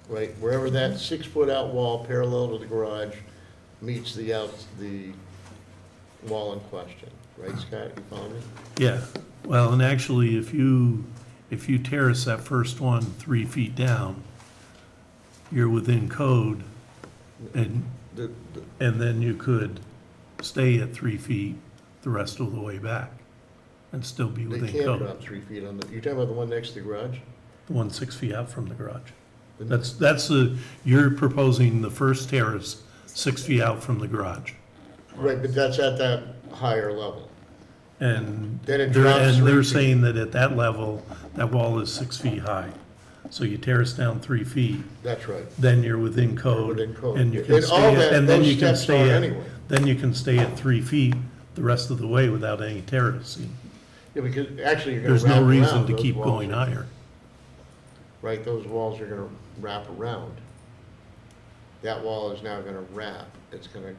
right? Wherever that 6 foot out wall parallel to the garage meets the wall in question, right, Scott, you follow me? Yeah, well, and actually, if you terrace that first one 3 feet down, you're within code, and The- then you could stay at 3 feet the rest of the way back and still be They within can't code. drop 3 feet on the, you're talking about the one next to the garage? The one 6 feet out from the garage. You're proposing the first terrace 6 feet out from the garage. Right, but that's at that higher level. And Then it they're, drops 3 they're feet. saying that at that level, that wall is 6 feet high. So you terrace down 3 feet, That's right. then you're within code. Within code. And you can And all stay, that- and then those you can steps stay are at, anyway. then you can stay at 3 feet the rest of the way without any terracing. Yeah, because actually you're gonna There's wrap no around. reason to Those keep walls going are- higher. Right, those walls are gonna wrap around. That wall is now gonna wrap. It's gonna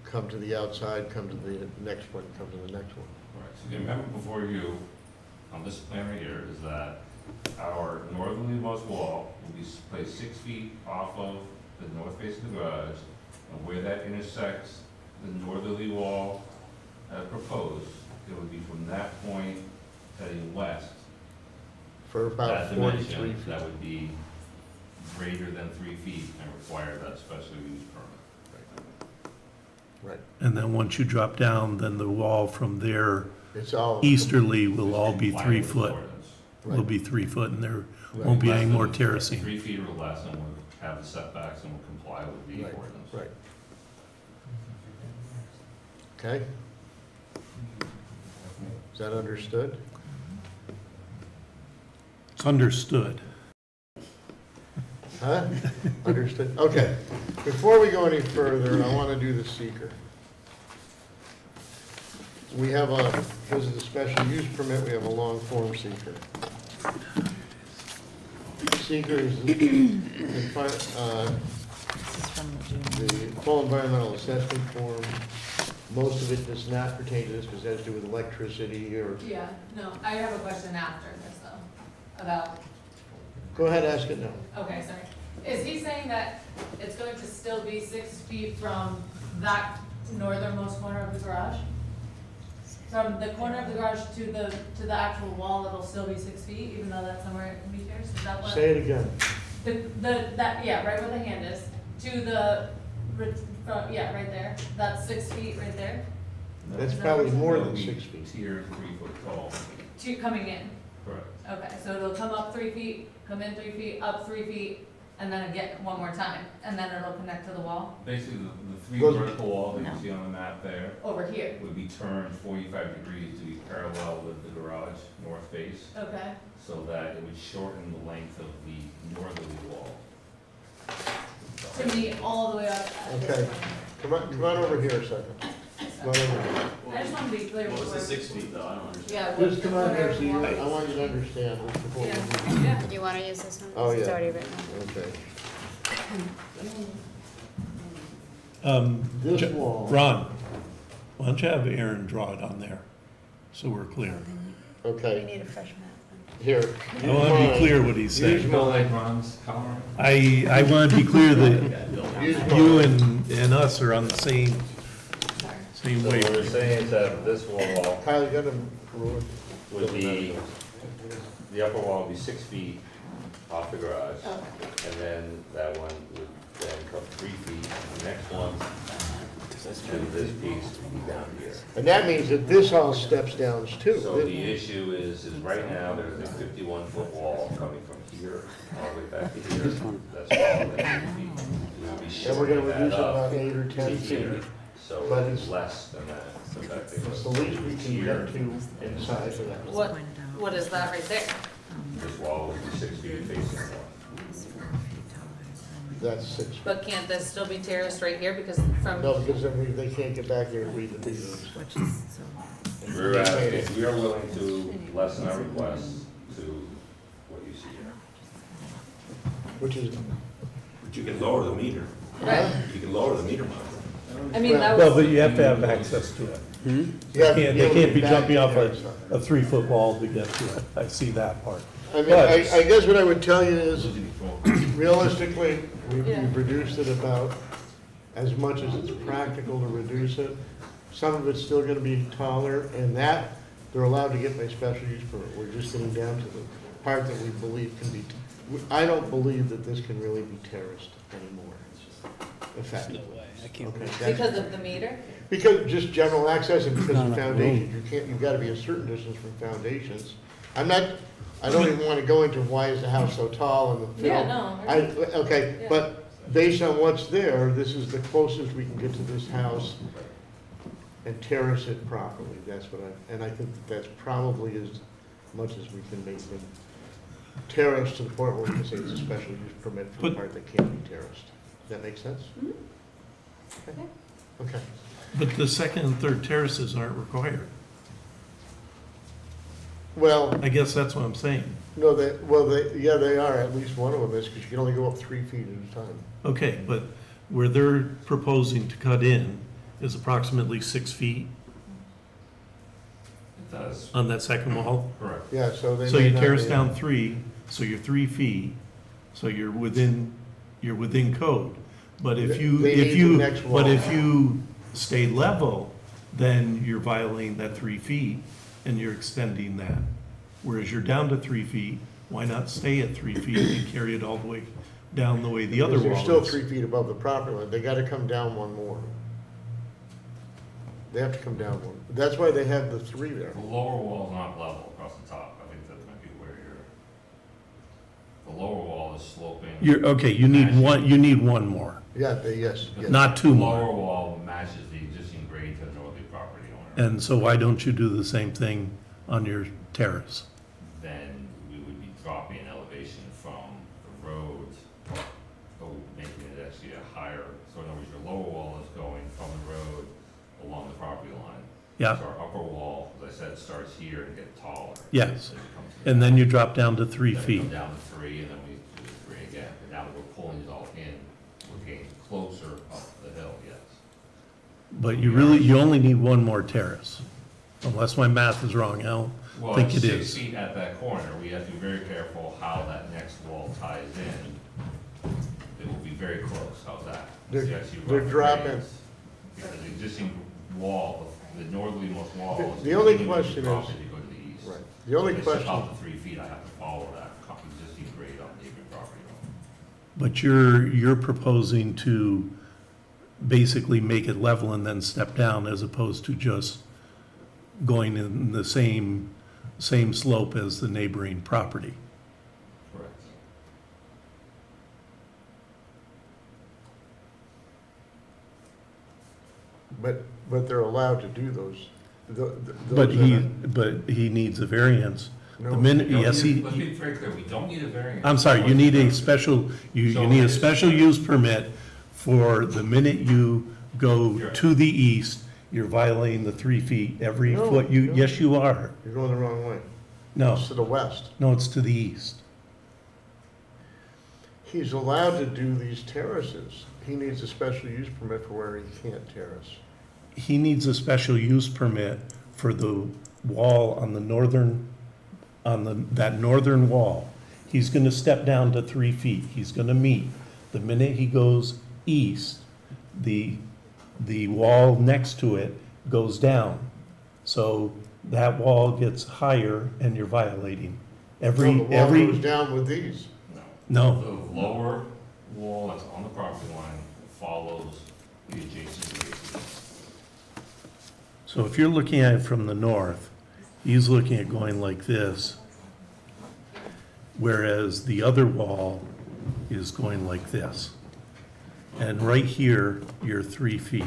come to the outside, come to the next one, come to the next one. Right, so again, remember before you, on this plan right here, is that our northerlymost wall will be placed 6 feet off of the north face of the garage, and where that intersects the northerly wall proposed, it would be from that point heading west. For about That 43 dimension, feet. that would be greater than 3 feet and require that special use permit. Right. And then once you drop down, then the wall from there It's all. easterly will all be Comply 3 with the foot. ordinance. Will be 3 foot, and there Right. won't be any Less more than terracing. 3 feet or less, and we'll have the setbacks and we'll comply with the Right, ordinance. right. Okay? Is that understood? It's understood. Huh? Understood? Okay. Before we go any further, I want to do the seeker. We have because of the special use permit, we have a long form seeker. Seeker is This is from the June. the full environmental assessment form. Most of it does not pertain to this because it has to do with electricity or, Yeah, no, I have a question after this though, about, go ahead, ask it now. okay, sorry. Is he saying that it's going to still be 6 feet from that northernmost corner of the garage? From the corner of the garage to the actual wall, it'll still be 6 feet, even though that's somewhere it can be terraced, is that what? Say it again. Yeah, right where the hand is, to the, yeah, right there, that's 6 feet right there, That's probably more than 6 feet. Tier 3 foot tall. to coming in. Correct. Okay, so it'll come up 3 feet, come in 3 feet, up 3 feet, and then again, one more time, and then it'll connect to the wall Basically, the three Goes- vertical walls that No. you see on the map there over here. would be turned 45 degrees to be parallel with the garage north face, Okay. so that it would shorten the length of the northerly wall. To meet all the way up. Okay. Come on over here a second. Come on over here. I just want to be clear. What was the before- 6 feet though? I don't understand. Yeah. Just come on here, so you, whatever I want you to understand. Before we do- Yeah. Do you wanna use this one? Oh, It's yeah. already written. Okay. J- This wall. Ron, why don't you have Aaron draw it on there, so we're clear? We Okay, need a fresh map. here. I want to be clear what he's Use saying. mine. Ron's color? I want to be clear that Use you mine. and us are on the same So what wave. we're saying is that this wall Kyle, you got to rule it? would be, the upper wall would be 6 feet off the garage. And then that one would then come 3 feet, and the next one, and this piece would be down here. And that means that this all steps down too. So the issue is right now, there's a 51-foot wall coming from here all the way back to here. That's all that 3 feet. We would be And we're gonna shortening reduce it that up about 8 or to 10 here. feet. So But it's it's- less than that. So that they It's the was least we can here, get to in size of that. What is that right there? this wall would be 6 feet facing the wall. That's 6 feet. But can't this still be terraced right here because from? No, because then they can't get back there and read the meters. We're asking, we are willing to lessen our request to what you see here. Which is, But you can lower the meter. Right. You can lower the meter model. I mean, that Well, was, but you have to have access to it. yeah, They can't be jumping off there. a 3-foot wall to get to it. I see that part. I mean, But- I guess what I would tell you is, Those are the realistically, Yeah. we've reduced it about as much as it's practical to reduce it. Some of it's still gonna be taller, and that, they're allowed to get by special use permit. We're just getting down to the part that we believe can be, I don't believe that this can really be terraced anymore, effectively. I can't Okay, believe that's- because of the meter? Because just general access and because Not of enough foundations, you can't, you've gotta be a certain distance from foundations. I don't even wanna go into why is the house so tall and the Yeah, fill. no. Okay, Yeah. but based on what's there, this is the closest we can get to this house and terrace it properly, that's what and I think that's probably as much as we can make them terrace to the point where we can say it's a special use permit for the But- part that can't be terraced. Does that make sense? Okay. Okay. But the second and third terraces aren't required. Well, I guess that's what I'm saying. no, yeah, they are, at least one of them is, because you can only go up 3 feet at a time. Okay, but where they're proposing to cut in is approximately 6 feet It does, on that second wall. correct. Yeah, so they So may you not terrace be- down 3, so you're 3 feet, so you're within code. But if you, They if need the you, next but wall. if you stay level, then you're violating that 3 feet and you're extending that. Whereas you're down to 3 feet, why not stay at 3 feet and carry it all the way down the way the other Because wall they're is? still 3 feet above the property line, they gotta come down one more. They have to come down one, that's why they have the 3 there. The lower wall is not level across the top, I think that might be where the lower wall is sloping. Okay, you need one more, Yeah, yes, yes. not 2 The more. lower wall matches the existing grade to the northerly property owner. And so why don't you do the same thing on your terrace? Then we would be dropping an elevation from the road, making it actually a higher, so in other words, your lower wall is going from the road along the property line. Yeah. So our upper wall, as I said, starts here and gets taller. Yes. As it comes to And the- then you drop down to 3 then we feet. come down to 3, and then we do the 3 again. But now that we're pulling it all in, we're getting closer up the hill, yes. But you only need one more terrace, unless my math is wrong, I don't Well, think it's it 6 is. feet at that corner. We have to be very careful how that next wall ties in. It will be very close, how's that? They're- So you actually they're rough dropping- grades, because the existing wall, the northerlymost wall is. The only continuing to question drop is- as you go to the east. Right. The only If I step question- out to 3 feet, I have to follow that existing grade on the neighboring property line. But you're proposing to basically make it level and then step down as opposed to just going in the same slope as the neighboring property. Correct. But they're allowed to do those. But he needs a variance. No, The minute, Don't yes, need- Let's be very clear, we don't need a variance. I'm sorry, you need a special, you need a special use permit for the minute you go to the east, you're violating the 3 feet every No, foot you, no. yes, you are. You're going the wrong way. No, It's to the west. no, it's to the east. He's allowed to do these terraces. He needs a special use permit for where he can't terrace. He needs a special use permit for the wall on the northern, that northern wall. He's gonna step down to 3 feet. He's gonna meet. The minute he goes east, the wall next to it goes down. So that wall gets higher and you're violating. No, the wall Every, goes down with these. no, The lower wall that's on the property line follows the adjacent grade. so if you're looking at it from the north, he's looking at going like this, whereas the other wall is going like this. And right here, you're 3 feet.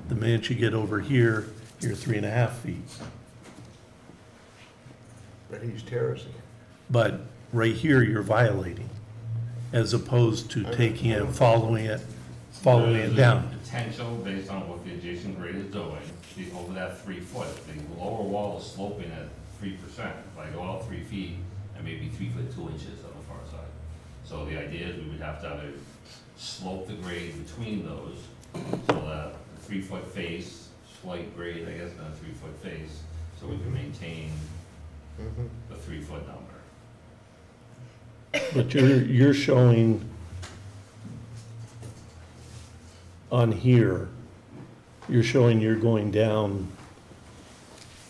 The minute you get over here, you're 3.5 feet. But he's terracing. But right here, you're violating, as opposed to taking it, following it down. There's potential based on what the adjacent grade is doing, over that 3 foot. The lower wall is sloping at 3%. If I go out 3 feet, I may be 3 foot 2 inches on the far side. So the idea is we would have to either slope the grade between those, so that 3 foot face, slight grade, I guess, and a 3 foot face, so we can maintain Mhm. the 3 foot number. But you're showing on here, you're showing you're going down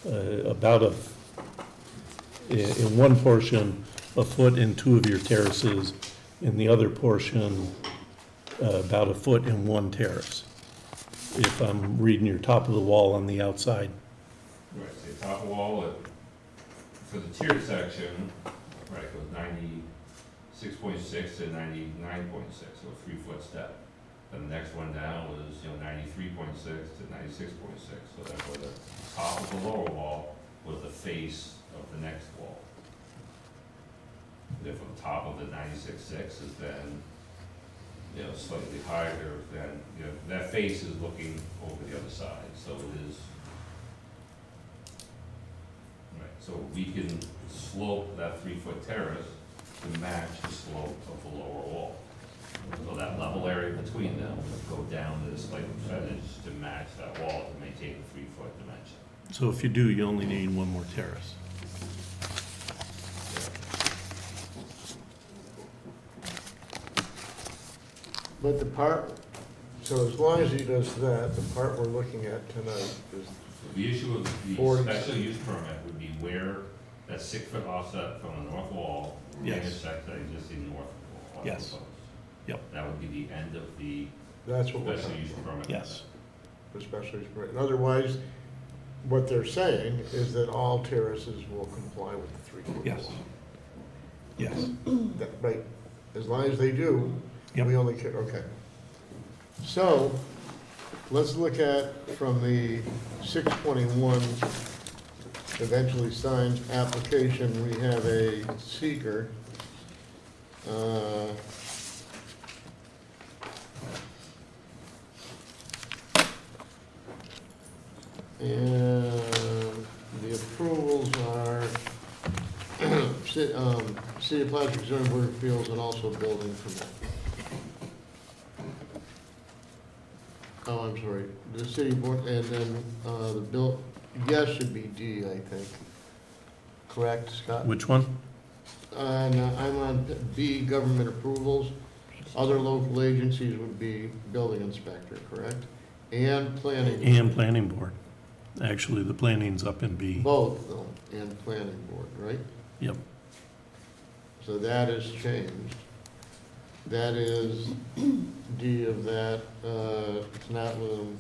about in one portion, a foot in 2 of your terraces, in the other portion, about a foot in 1 terrace. If I'm reading your top of the wall on the outside. Right, so the top wall, for the tier section, right, goes 96.6 to 99.6, so a 3 foot step. Then the next one down was, 93.6 to 96.6, so therefore the top of the lower wall was the face of the next wall. Therefore, the top of the 96.6 is then, slightly higher than, that face is looking over the other side, so it is. Right, so we can slope that 3 foot terrace to match the slope of the lower wall. So that level area between them would go down to a slight percentage to match that wall to maintain the 3 foot dimension. So if you do, you only need 1 more terrace. But the part, so as long as he does that, the part we're looking at tonight is, The issue of the 40. special use permit would be where that 6 foot offset from the north wall Yes. intersects that existing north wall. Yes. proposed. Yep. That would be the end of the that's what we're special talking use about, permit. Yes. the special use permit. And otherwise, what they're saying is that all terraces will comply with the 3 foot. Yes. Yes. Right, as long as they do, Yep. we only care, okay. So, let's look at from the 621 eventually signed application, we have a seeker. And the approvals are City of Plattsburgh zoning board of appeals and also building permit. Oh, I'm sorry, the city board, and then, the bill, yes should be D, I think. Correct, Scott? Which one? And I'm on B, government approvals. Other local agencies would be building inspector, correct? And planning. And planning board. Actually, the planning's up in B. Both, though, and planning board, right? Yep. So that has changed. That is D of that, it's not with them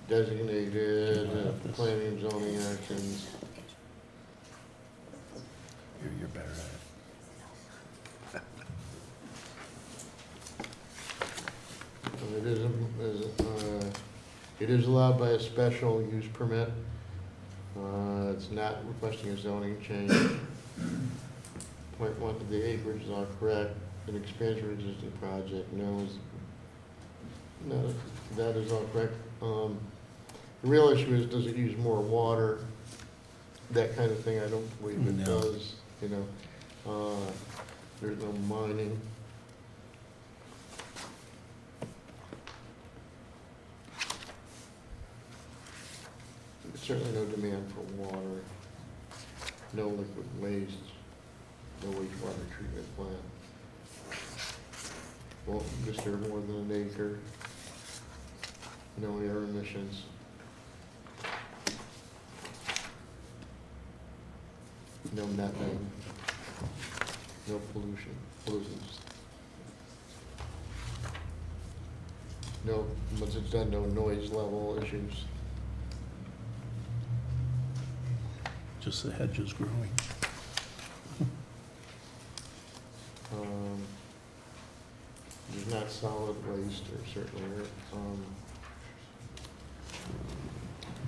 designated, planning and zoning actions. You're better at it. It is allowed by a special use permit. It's not requesting a zoning change. Point one, the acreage is all correct. An expansion of existing project, no, that is all correct. The real issue is, does it use more water? That kind of thing, I don't believe it No. does, you know. There's no mining. Certainly no demand for water, no liquid waste, no wastewater treatment plant. Won't disturb more than an acre. No air emissions. No methane. No pollutants. No, once it's done, no noise level issues. Just the hedges growing. There's not solid waste, or certainly,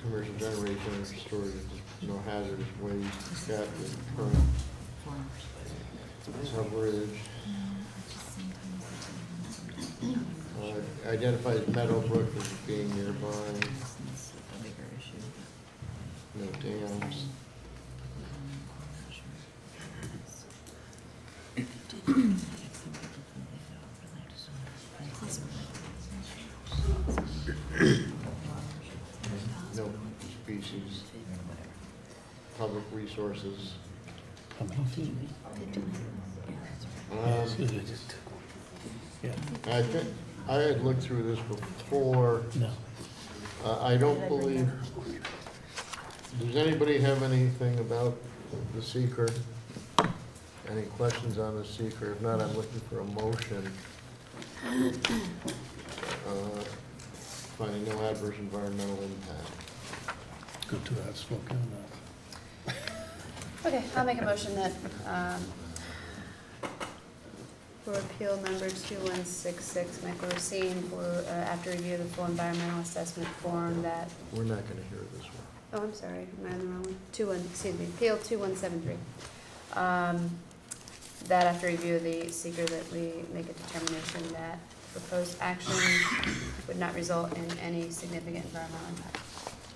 commercial generation or storage, no hazardous waste, captive, current, coverage. Identifies Meadowbrook as being nearby. No dams. No species, public resources. How many feet? Yeah. I think, I had looked through this before. No. I don't believe, does anybody have anything about the seeker? Any questions on the seeker? If not, I'm looking for a motion. Finding no adverse environmental impact. Go to that spoken enough. Okay, I'll make a motion that, for appeal number 2166, Michael Racine, for, after review of the full environmental assessment form that, We're not gonna hear this one. oh, I'm sorry, am I on the wrong one? Appeal 2173. That after review of the seeker, that we make a determination that proposed action would not result in any significant environmental impact.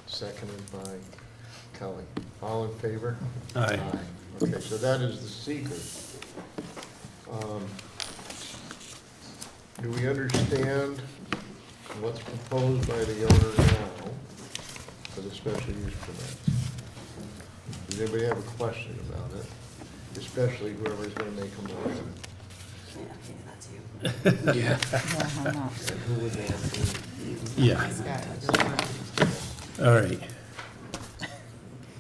Seconded by Kelly. All in favor? Aye. Okay, so that is the seeker. Do we understand what's proposed by the owner now for the special use permit? Does anybody have a question about it? Especially whoever's gonna make a motion. Yeah. And who would that be? Yeah. All right.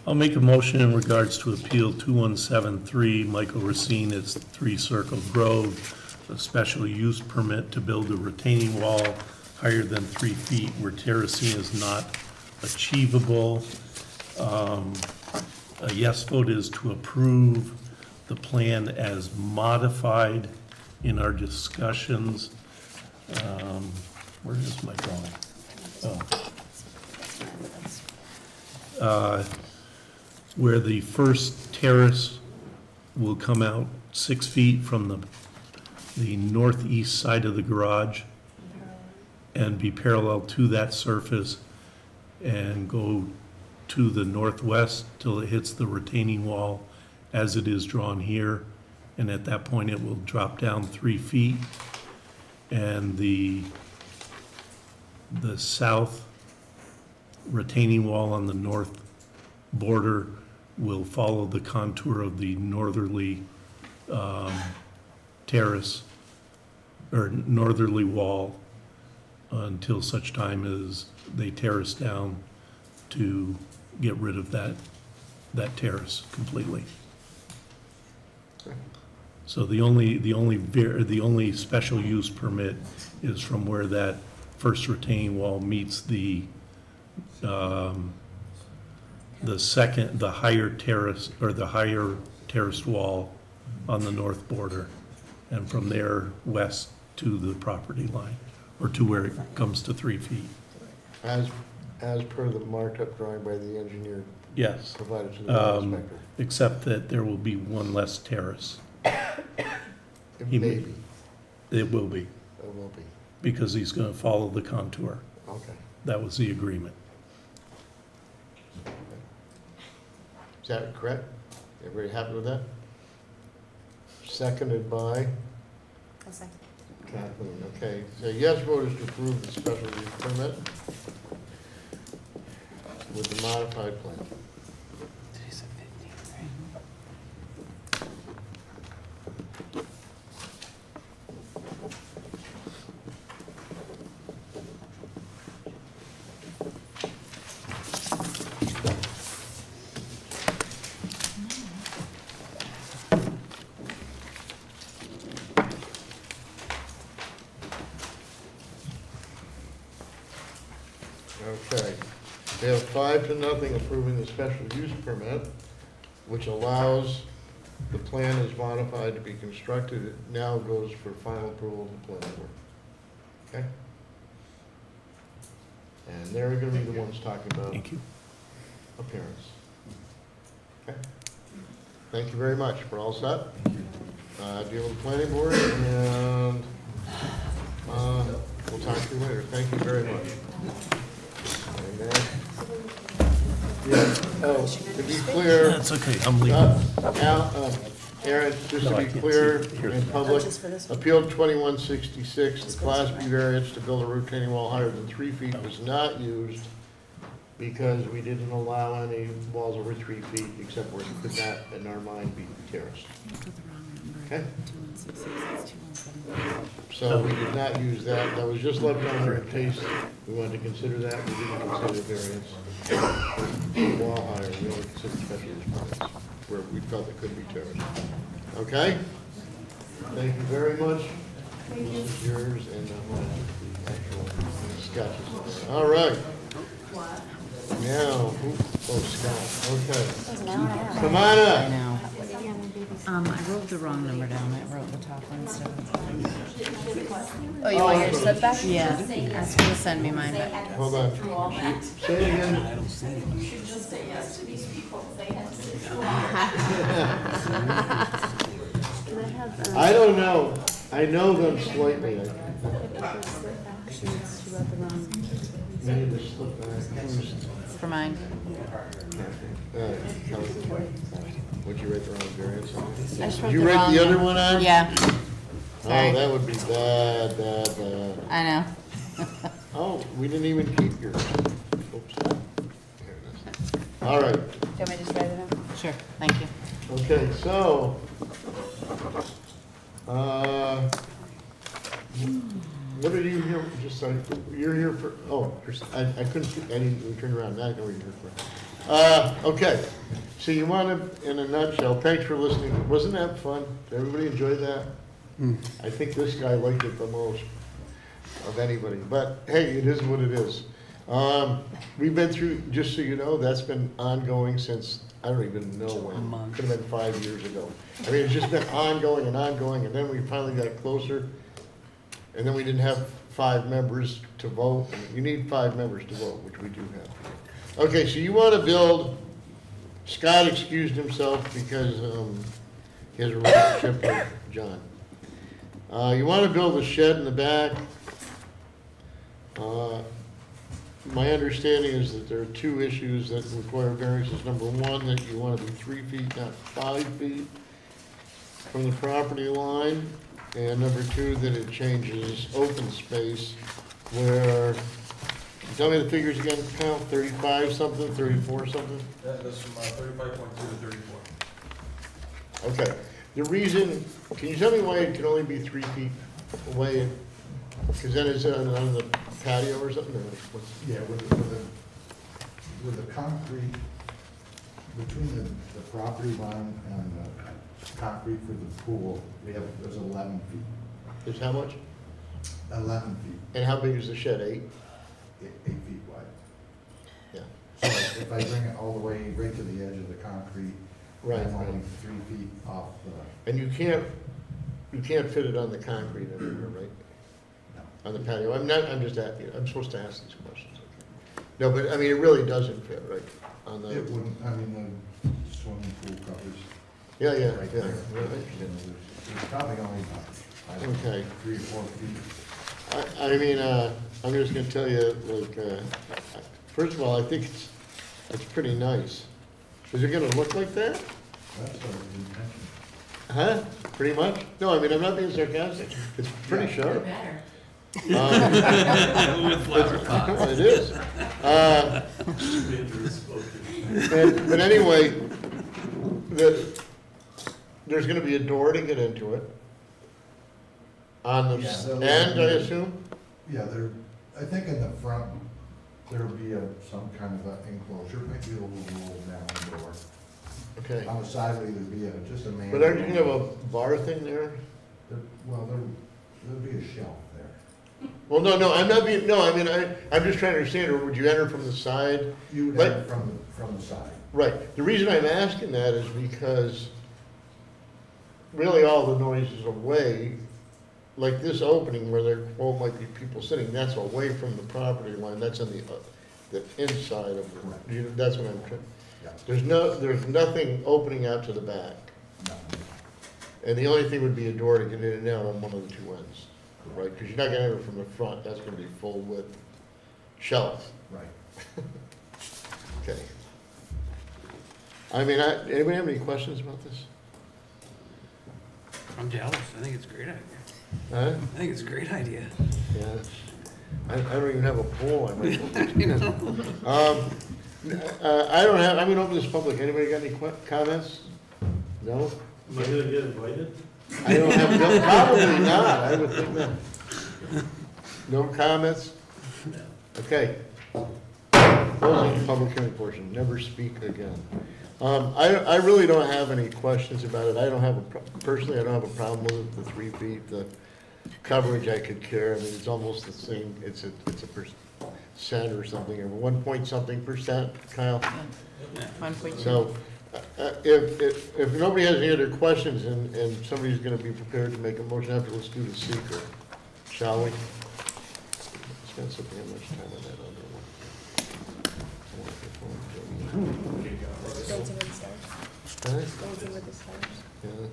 I'll make a motion in regards to Appeal 2173, Michael Racine, it's 3 Circle Grove, a special use permit to build a retaining wall higher than 3 feet where terracing is not achievable. A yes vote is to approve the plan as modified in our discussions. Where is my drawing? Oh. Where the first terrace will come out 6 feet from the northeast side of the garage and be parallel to that surface and go to the northwest till it hits the retaining wall as it is drawn here. And at that point, it will drop down 3 feet. And the south retaining wall on the north border will follow the contour of the northerly terrace or northerly wall until such time as they terrace down to get rid of that terrace completely. So the only special use permit is from where that first retaining wall meets the higher terrace, or the higher terraced wall on the north border, and from there west to the property line, or to where it comes to 3 feet. As per the marked up drawing by the engineer Yes, provided to the building inspector. except that there will be one less terrace. It He may may- be, It will be, it will be, because he's gonna follow the contour. okay. That was the agreement. Is that correct? Everybody happy with that? Seconded by I'll second. Kathleen, okay. So yes vote is to approve the special use permit with the modified plan. Okay, we have 5-0 approving the special use permit, which allows the plan is modified to be constructed. It now goes for final approval of the planning board. Okay? And they're gonna be the ones talking about Thank you. appearance. Okay? Thank you very much. We're all set? Deal with the planning board, and we'll talk to you later. Thank you very much. Yeah, oh, to be clear, That's okay, I'm leaving. Aaron, just to No, I be can't clear, see it. in public, Just for this one. Appeal 2166, the Class B variance to build a retaining wall higher than 3 feet was not used because we didn't allow any walls over 3 feet, except where it could not, in our mind, be terraced. Okay? So we did not use that. That was just left on there in case we wanted to consider that. We didn't consider variance. Wall higher, we only considered special use permits where we felt it could be terraced. Okay? Thank you very much. This is yours, and I'm going to have the actual sketches. All right. Now, Scott, okay. Come on up. I know. I wrote the wrong number down. I wrote the top one instead of. Oh, you want your slip back? Yeah, ask her to send me mine back. Hold on. Say it again. You should just say yes to these people. They have to say I don't know. I know them slightly. Maybe the slip back. For mine. Would you write the wrong variance on? I just Did wrote you the write wrong the other one. one on? Yeah, Oh, sorry. that would be bad, bad, bad. I know. Oh, we didn't even keep yours. Oops. There it is. All right. Do you want me to just write it down? Sure, thank you. Okay, so, what are you here, just so, you're here for, I couldn't, I didn't turn around, now I know what you're here for. Okay, so you want to, in a nutshell, thanks for listening, wasn't that fun? Did everybody enjoy that? I think this guy liked it the most of anybody, but hey, it is what it is. We've been through, just so you know, that's been ongoing since, I don't even know when. Could have been 5 years ago. I mean, it's just been ongoing, and then we finally got closer, and then we didn't have 5 members to vote. You need 5 members to vote, which we do have. Okay, so you want to build, Scott excused himself because his relationship with John. You want to build a shed in the back. My understanding is that there are 2 issues that require variances. Number 1, that you want to be 3 feet, not 5 feet from the property line. And number 2, that it changes open space where, tell me the figures again, count, 35 something, 34 something? That's from 35.2 to 34. Okay. The reason, can you tell me why it can only be 3 feet away? Because then it's on the patio or something? Or what's, Yeah, with the concrete between the property line and the concrete for the pool, there's 11 feet. There's how much? 11 feet, And how big is the shed, 8? 8 feet wide. Yeah. So if I bring it all the way right to the edge of the concrete, Right, I'm only right. 3 feet off the, And you can't fit it on the concrete anywhere, right? no. On the patio? I'm just asking, I'm supposed to ask these questions. Okay. No, but I mean, it really doesn't fit, right? On the, It wouldn't, I mean, the swimming pool covers yeah, yeah, right yeah. there. Right. It's probably only about, I don't know, Okay. 3 or 4 feet. I mean, I'm just gonna tell you, like, first of all, I think it's pretty nice. Is it gonna look like that? That's our intention. Huh? Pretty much? No, I mean, I'm not being sarcastic. It's pretty sharp. Better. With flower pots. It is. But anyway, there's gonna be a door to get into it. On the Yeah, end, I assume? Yeah, I think in the front, there'll be some kind of an enclosure, maybe a little roll down door. Okay. On the side, there'd be just a man. But aren't you gonna have a bar thing there? Well, there'll be a shelf there. Well, no, I'm not being, no, I mean, I'm just trying to understand, or would you enter from the side? You'd Like- enter from the side. Right. The reason I'm asking that is because really all the noise is away. Like this opening where there, well, might be people sitting, that's away from the property line, that's on the inside of the, that's what I'm trying. Yeah. There's nothing opening out to the back. No. And the only thing would be a door to get in and out on one of the 2 ends, right? Because you're not gonna enter from the front, that's gonna be full width shelf. Right. Okay. I mean, anybody have any questions about this? I'm jealous. I think it's a great idea. Huh? I think it's a great idea. Yeah. I don't even have a pool, I might. You know? I don't have, I'm gonna open this public, anybody got any comments? No? Am I gonna get invited? I don't have, no, probably not, I would think not. No comments? Okay. Closing the public hearing portion, never speak again. I really don't have any questions about it, I don't have personally, I don't have a problem with it, the 3 feet, the coverage I could care, I mean, it's almost the same, it's a percent or something, or 1 point something%, Kyle? 1.2. So, if nobody has any other questions and somebody's gonna be prepared to make a motion after, let's do the seeker, shall we? Spend something how much time on that other one. Dancing with the Stars. Huh? Dancing with the Stars. Yeah.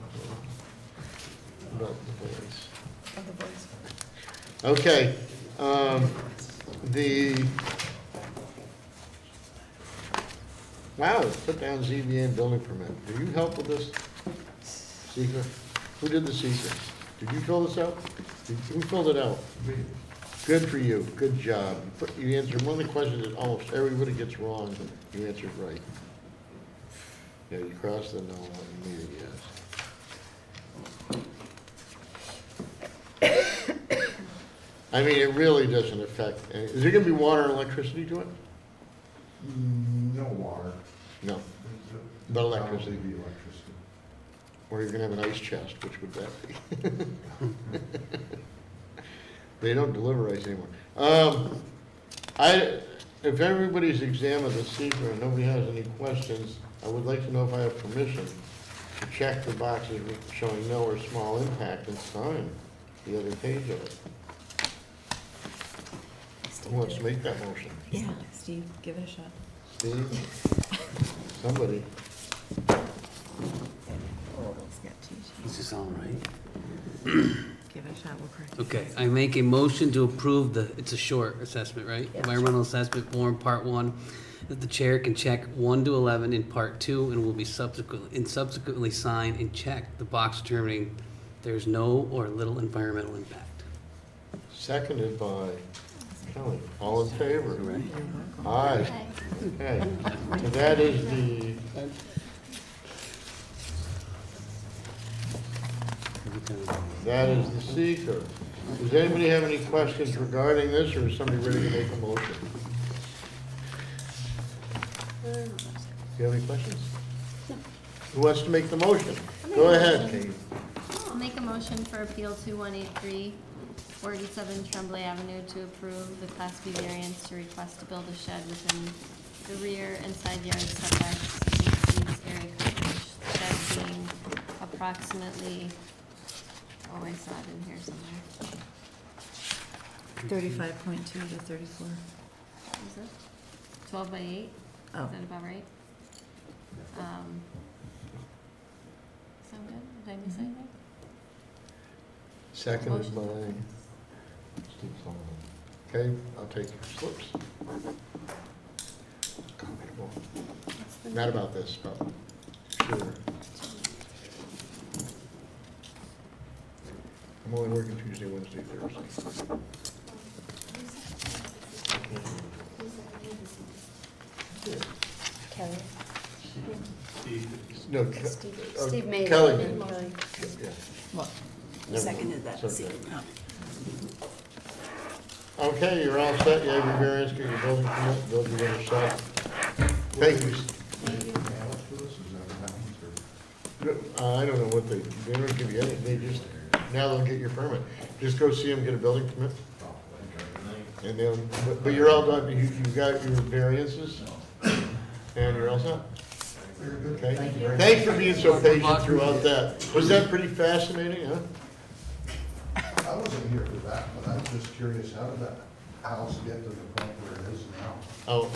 About the voice. Of the voice. Okay, wow, it's put down ZBA and building permit. Do you help with this, seeker? Who did the seeker? Did you fill this out? Who filled it out? Good for you, good job. You answered one of the questions that almost everybody gets wrong, you answered right. Yeah, you crossed the no on me, yes. I mean, it really doesn't affect, is there gonna be water and electricity to it? No water. No, There's but electricity. probably be electricity. Or you're gonna have an ice chest, which would that be? They don't deliver ice anymore. If everybody's examined the secret and nobody has any questions, I would like to know if I have permission to check the boxes showing no or small impact and sign the other page of it. Who wants to make that motion? Yeah, Steve, give it a shot. Steve? Somebody? Is this all right? Give it a shot, we'll correct it. Okay, I make a motion to approve it's a short assessment, right? Yeah. Environmental assessment form, part 1, that the chair can check 1 to 11 in part 2 and will be subsequently sign and check the box determining there's no or little environmental impact. Seconded by Kelly. All in favor? Right. Aye. Okay. So that is the, that is the seeker. Does anybody have any questions regarding this, or is somebody ready to make a motion? you have any questions? Who wants to make the motion? Go ahead, Kate. I'll make a motion for Appeal 2183, 47 Tremblay Avenue, to approve the Class B variance to request to build a shed within the rear and side yard setbacks exceeds area coverage. Shed being approximately, oh, I saw it in here somewhere. 35.2 to 34. Is it 12 by 8? Oh. Is that about right? Sound good? Did I miss anything? Seconded by Steve Sullivan. Okay, I'll take your slips. Not about this, but sure. I'm only working Tuesday, Wednesday, Thursday. Kelly. No, Steve made it. Kelly and did. Kelly- Yeah. What? Never Seconded mind. that. It's okay. Oh. Okay, you're all set, you have your variance, get your building permit, build your little shed. Thank you. I don't know what they don't give you anything, they just, now they'll get your permit. Just go see them, get a building permit. And then, but you're all done, you got your variances, and you're all set. Okay, thanks for being so patient throughout that. Was that pretty fascinating, huh? I wasn't here for that, but I was just curious, how did that house get to the point where it is now? Oh,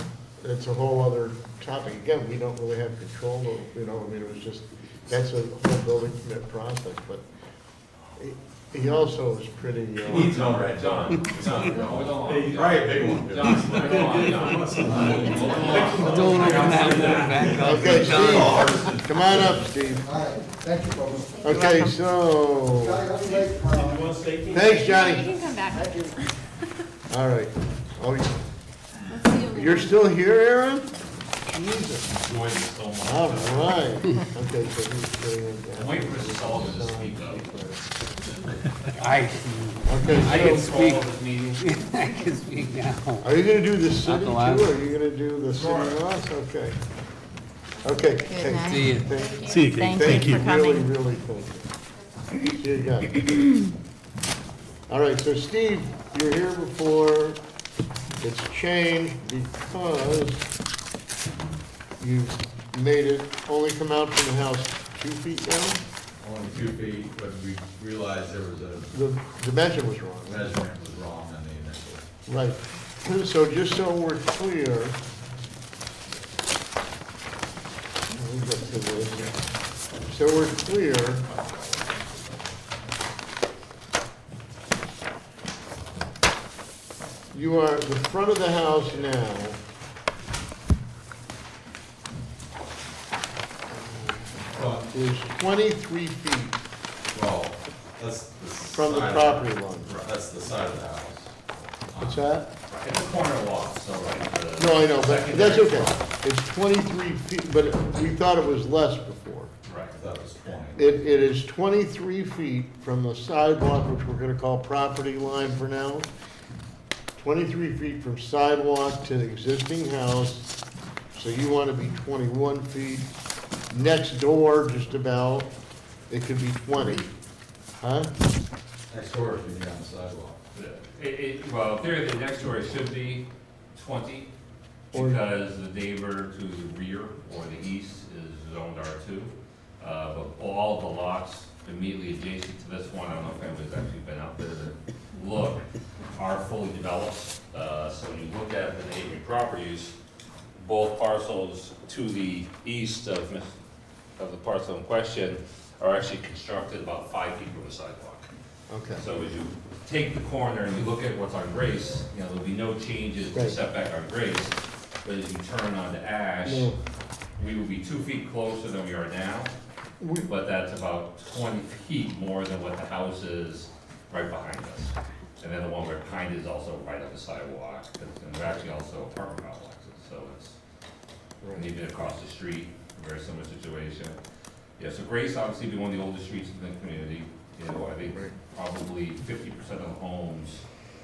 it's a whole other topic. Again, we don't really have control, you know, I mean, it was just, that's a whole building permit process, but he also is pretty, He's all right, John. John, hold on. Hey, you probably a big one. John, hold on, John. Don't open that one back up. okay, Steve, come on up, Steve. All right, thank you, folks. Okay, so, thanks, You Johnny. can come back. All right. Oh, Let's see you later. you're still here, Aaron? Jesus. Enjoyed it so much. All right. Okay, so he's staying in. I'm waiting for Mr. Sullivan to speak up. I Okay, can so, speak. This meeting. I can speak now. are you gonna do the city too, or allowed. are you gonna do the city lots? Okay. Okay. Good thank- night. See you. thank- See you, Kate. Thank Thank you you, for really, coming. really thank you. See you again. All right, so Steve, you're here before, it's changed because you made it only come out from the house 2 feet down? Only 2 feet, but we realized there was a The dimension was wrong. right? measurement was wrong on the initial. Right. So just so we're clear, let me get to this. So we're clear, you are, the front of the house now Well, is 23 feet well, that's the from the side- property line. That's the side of the house. What's that? It's a corner lot, so like the. No, I know, but that's secondary okay. front. It's 23 feet, but we thought it was less before. Right. That was 20. It is 23 feet from the sidewalk, which we're gonna call property line for now. 23 feet from sidewalk to the existing house, so you wanna be 21 feet. Next door, just about, it could be 20, huh? Next door should be on the sidewalk. Well, in theory, the next door it should be 20, Or- because the neighbor to the rear or the east is zoned R2. But all the lots immediately adjacent to this one, I don't know if anybody's actually been out there to look, are fully developed. So when you look at the neighboring properties, both parcels to the east of the parcel in question are actually constructed about 5 feet from the sidewalk. Okay. So as you take the corner and you look at what's on Grace, you know, there'll be no changes to Right. setback on Grace. But as you turn onto Ash, No. we will be 2 feet closer than we are now, We- but that's about 20 feet more than what the house is right behind us. And then the one right behind is also right up the sidewalk, and they're actually also apartment complexes, so it's even across the street, very similar situation. Yeah, so Grace obviously being one of the oldest streets in the community, you know, I think probably 50% of the homes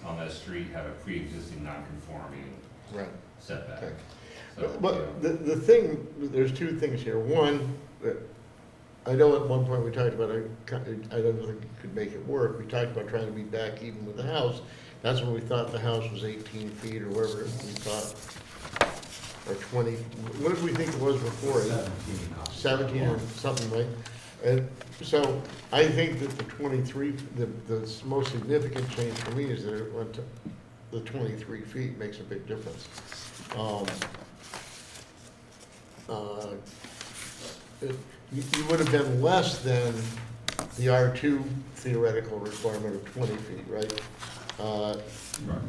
on that street have a pre-existing non-conforming Right. setback. Okay. So, But the thing, there's two things here. One, I know at one point we talked about, I don't think you could make it work. We talked about trying to be back even with the house. That's when we thought the house was 18 feet or whatever we thought, or 20. What did we think it was before? 17 or something like. And so I think that the 23, the most significant change for me is that it went to the 23 feet makes a big difference. You would have been less than the R2 theoretical requirement of 20 feet, right?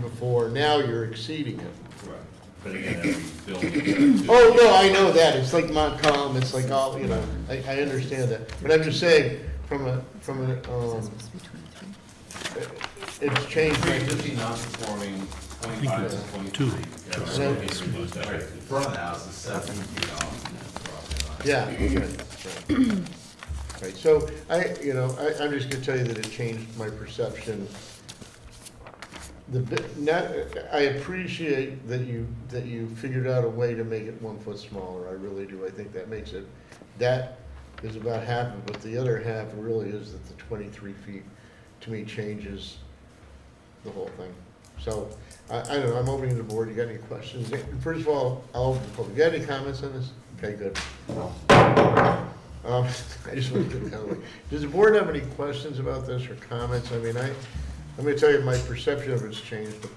Before, now you're exceeding it. right. But again, every building. Oh, no, I know that, it's like Montcalm, it's like all, you know, I understand that. But I'm just saying, it's changed. Pre existing non-conforming, 25 to 23. Yeah, so it needs to be reduced that way. The front of the house is 17 feet off. Yeah, right. Right, so I'm just gonna tell you that it changed my perception. I appreciate that you figured out a way to make it 1 foot smaller, I really do. I think that makes it, that is about half of it, but the other half really is that the 23 feet, to me, changes the whole thing. So, I don't know, I'm opening the board, you got any questions? First of all, I'll open the public. You got any comments on this? Okay, good. I just want to get that way. Does the board have any questions about this or comments? I mean, let me tell you, my perception of it's changed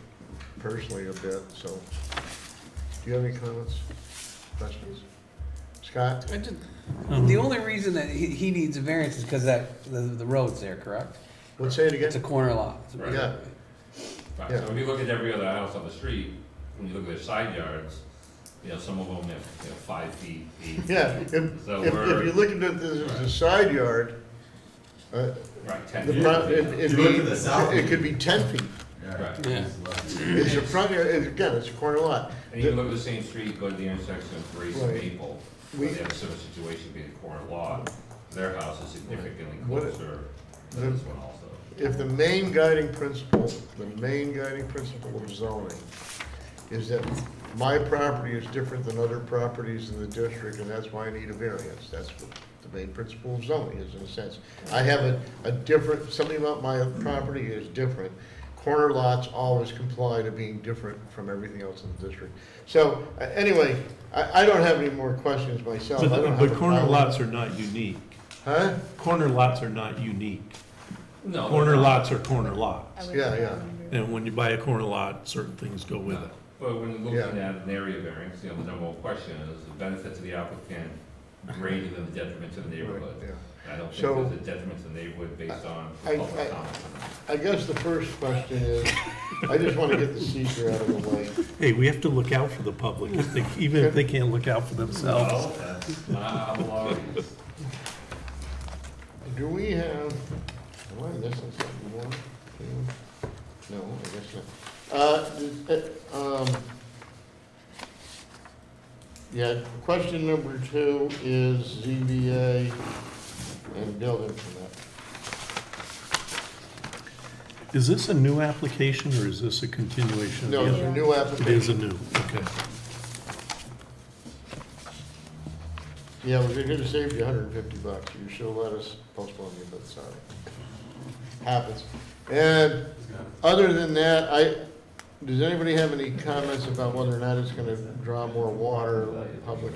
personally a bit, so. Do you have any comments, questions? Scott? The only reason that he needs a variance is because the road's there, correct? Let's say it again. It's a corner lot. Right. Yeah. Right, Yeah. so when you look at every other house on the street, when you look at their side yards, some of them have, 5 feet, 8 feet. Yeah, if you're looking at this as a side yard, right, 10 the feet. front, it could be 10 feet. Right. Yeah. It's a front yard, again, it's a corner lot. And you can look at the same street, go to the intersection of Grace and Right. Maple, where they have a similar situation being a corner lot. Their house is significantly What- closer than this one also. If the main guiding principle of zoning is that my property is different than other properties in the district, and that's why I need a variance. That's what the main principle of zoning is, in a sense. I have a different, something about my property is different. Corner lots always comply to being different from everything else in the district. So, anyway, I don't have any more questions myself. I don't have But a corner problem. lots are not unique. Huh? Corner lots are not unique. No. Corner lots are corner lots. Yeah. And when you buy a corner lot, certain things go with it. But when you're looking at an area variance, the number one question is the benefit to the applicant greater than the detriment to the neighborhood. Yeah. I don't think So- there's a detriment to the neighborhood based on I- public comments. I guess the first question is, I just want to get the seeker out of the way. Hey, we have to look out for the public, even if they can't look out for themselves. Well, that's not a lot of these. Do we have, am I missing something more? No, I guess not. Yeah, question number 2 is ZBA and building permit. Is this a new application, or is this a continuation? of No, the it's other? a new It is a application. new, okay. Yeah, we're gonna save you $150. You should have let us postpone you, but sorry. Happens. And other than that, does anybody have any comments about whether or not it's gonna draw more water, public?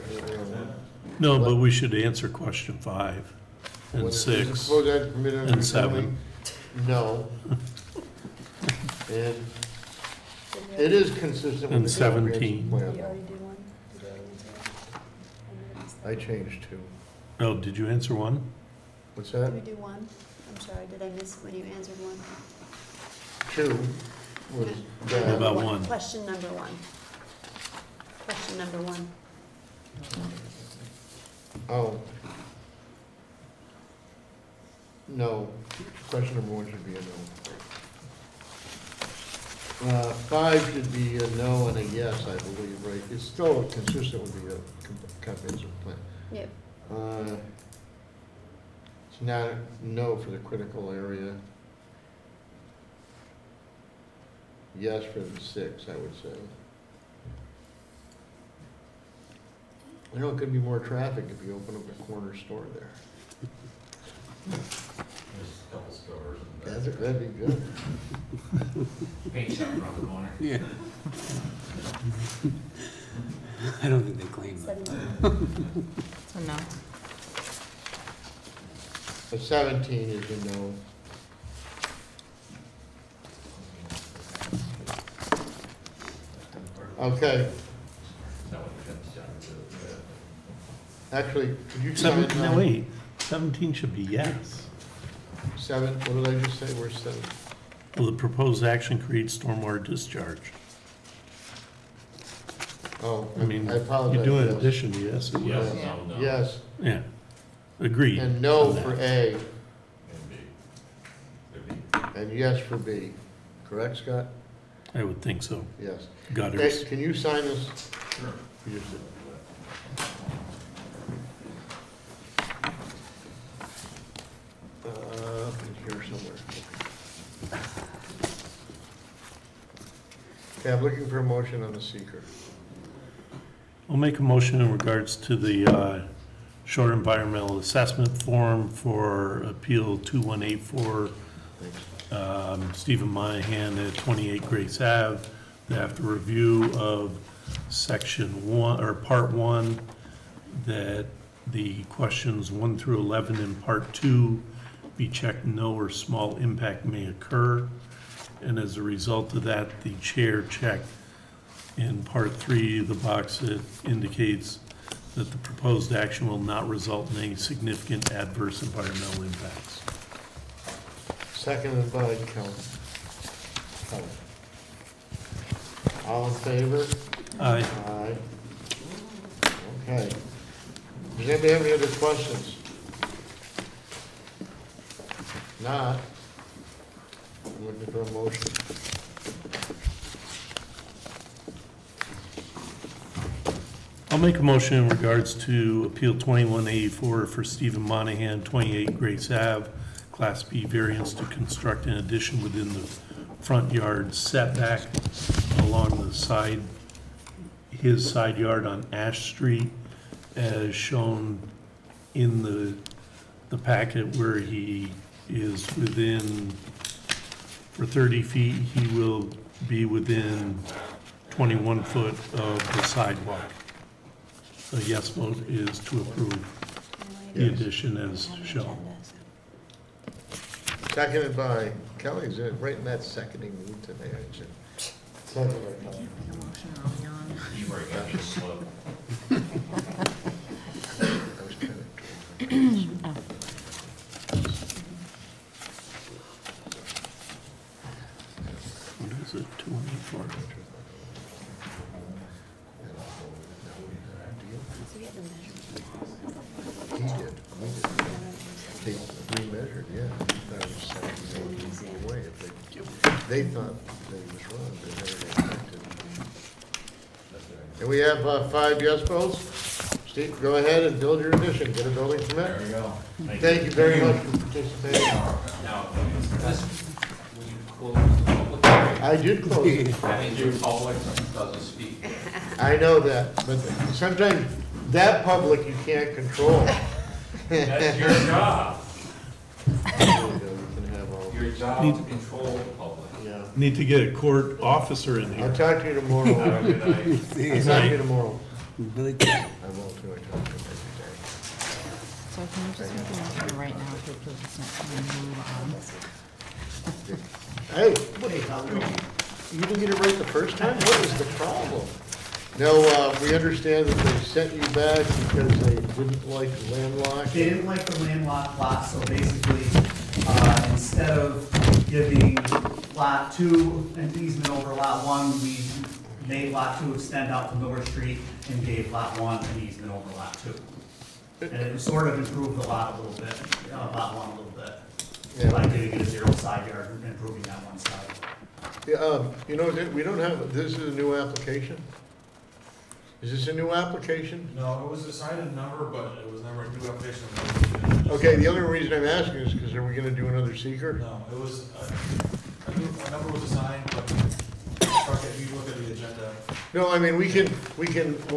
No, but we should answer question 5 and 6 and 7. No. And it is consistent with And the 17. comprehensive plan. Did you already do one? Did you already answer that? I changed 2. Oh, did you answer 1? What's that? Did we do one? I'm sorry, did I miss when you answered one? 2 was What that. about 1? Question number 1. Question number 1. Oh. No. Question number 1 should be a no. 5 should be a no and a yes, I believe, right? It's still consistent with the comprehensive plan. Yep. It's not no for the critical area. Yes for the 6, I would say. You know, it could be more traffic if you open up a corner store there. There's a couple stores. That'd be good. Paint shop around the corner. Yeah. I don't think they claim that. So no. But 17 is a no. Okay, actually, could you sign? No, wait, 17 should be yes. 7, what did I just say, where's 7? Well, the proposed action creates stormwater discharge. Oh, I mean, I apologize. you're doing yes. addition to yes and yes. Yes, no, no. Yes, Yeah, agreed. and no on that. for A, And B. Could be. and yes for B. Correct, Scott? I would think so. Yes. Gutters. Hey, can you sign this? Sure. You just did. It's here somewhere. Okay, I'm looking for a motion on the seeker. I'll make a motion in regards to the short environmental assessment form for Appeal 2184, Stephen Monahan at 28 Grace Ave, that after review of Section 1, or Part 1, that the questions 1 through 11 in Part 2 be checked no or small impact may occur. And as a result of that, the chair checked in Part 3 the box that indicates that the proposed action will not result in any significant adverse environmental impacts. Seconded by Kelly. All in favor? Aye. Aye. Okay. Does anybody have any other questions? Not. I'm looking for a motion. I'll make a motion in regards to Appeal 2184 for Stephen Monahan, 28 Grace Ave, Class B variance to construct an addition within the front yard setback along the side, his side yard on Ash Street, as shown in the packet where he is within, for 30 feet, he will be within 21 foot of the sidewalk. A yes vote is to approve the Yes. addition as shown. Seconded by Kelly's right in that seconding mood today, aren't you? Seconded by Kelly. You were got your slow. I was trying to. What is it, 284? He did. They remeasured, yeah. That was 17 feet away. If they thought they was wrong, they never expected. And we have 5 yes votes. Steve, go ahead and build your addition, get a building permit. There we go. Thank you very much for participating. Now, this, will you close the public hearing? I did close it. That means your public doesn't speak. I know that, but sometimes that public you can't control. That's your job. There we go, you can have all. Your job to control the public. Yeah. Need to get a court officer in I'll here. talk to you tomorrow. Have a good night. I'll talk to you tomorrow. Really? I will too, I talk to him So can you just make a motion right now to approve this next one and move on? every day. Hey, wait, you didn't get it right the first time? What is the problem? No, we understand that they sent you back because they didn't like landlocked. They didn't like the landlocked lot, so basically, instead of giving lot 2 an easement over lot 1, we made lot 2 extend out to Miller Street and gave lot 1 an easement over lot 2. And it sort of improved the lot a little bit, lot 1 a little bit, by giving it a 0 side yard and improving that one side. Yeah, you know, we don't have, this is a new application? Is this a new application? No, it was assigned a number, but it was never a new application. Okay, the only reason I'm asking is because are we gonna do another seeker? No, it was, a number was assigned, but Crockett, if you look at the agenda, No, I mean, what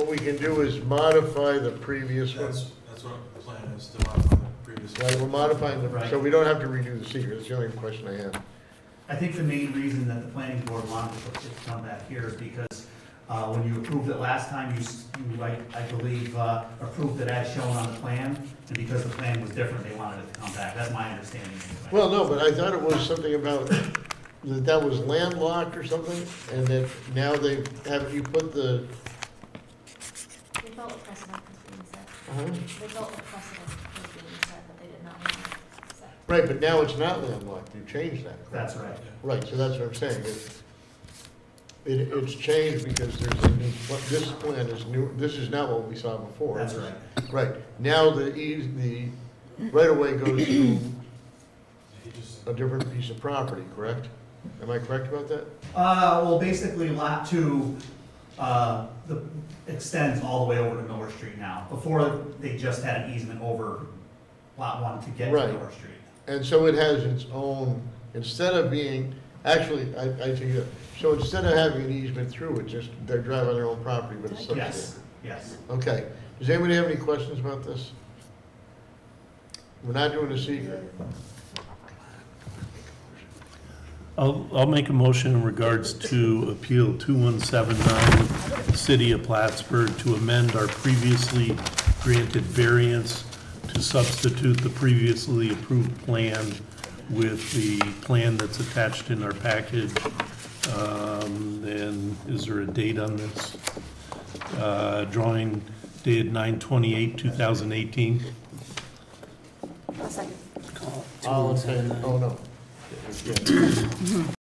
we can do is modify the previous one. that's what the plan is, to modify the previous. Right, we're modifying the, Right. so we don't have to redo the secret, that's the only question I have. I think the main reason that the planning board wanted to put it to come back here is because when you approved it last time, I believe, approved it as shown on the plan, and because the plan was different, they wanted it to come back. That's my understanding. Anyway. Well, no, but I thought it was something about, that was landlocked or something, and that now they have, you put the, They felt a precedent was being set. uh-huh. They felt a precedent was being set, but they did not want to set. Right, but now it's not landlocked, you changed that, correct? That's right. Right, so that's what I'm saying, it's changed because there's a new, this plan is new, this is not what we saw before. That's right. Right, now the right-of-way goes to a different piece of property, correct? Am I correct about that? Well, basically, lot 2 extends all the way over to Miller Street now. Before, they just had an easement over lot 1 to get to Right. Miller Street. And so it has its own, instead of being, actually, I take it, so instead of having an easement through it, just, they drive on their own property, but it's substandard. Yes, yes. Okay, does anybody have any questions about this? We're not doing a secret. I'll make a motion in regards to Appeal 2179, City of Plattsburgh, to amend our previously granted variance to substitute the previously approved plan with the plan that's attached in our package. And is there a date on this? Drawing dated 9/28/2018. A second. All in favor? Oh, no.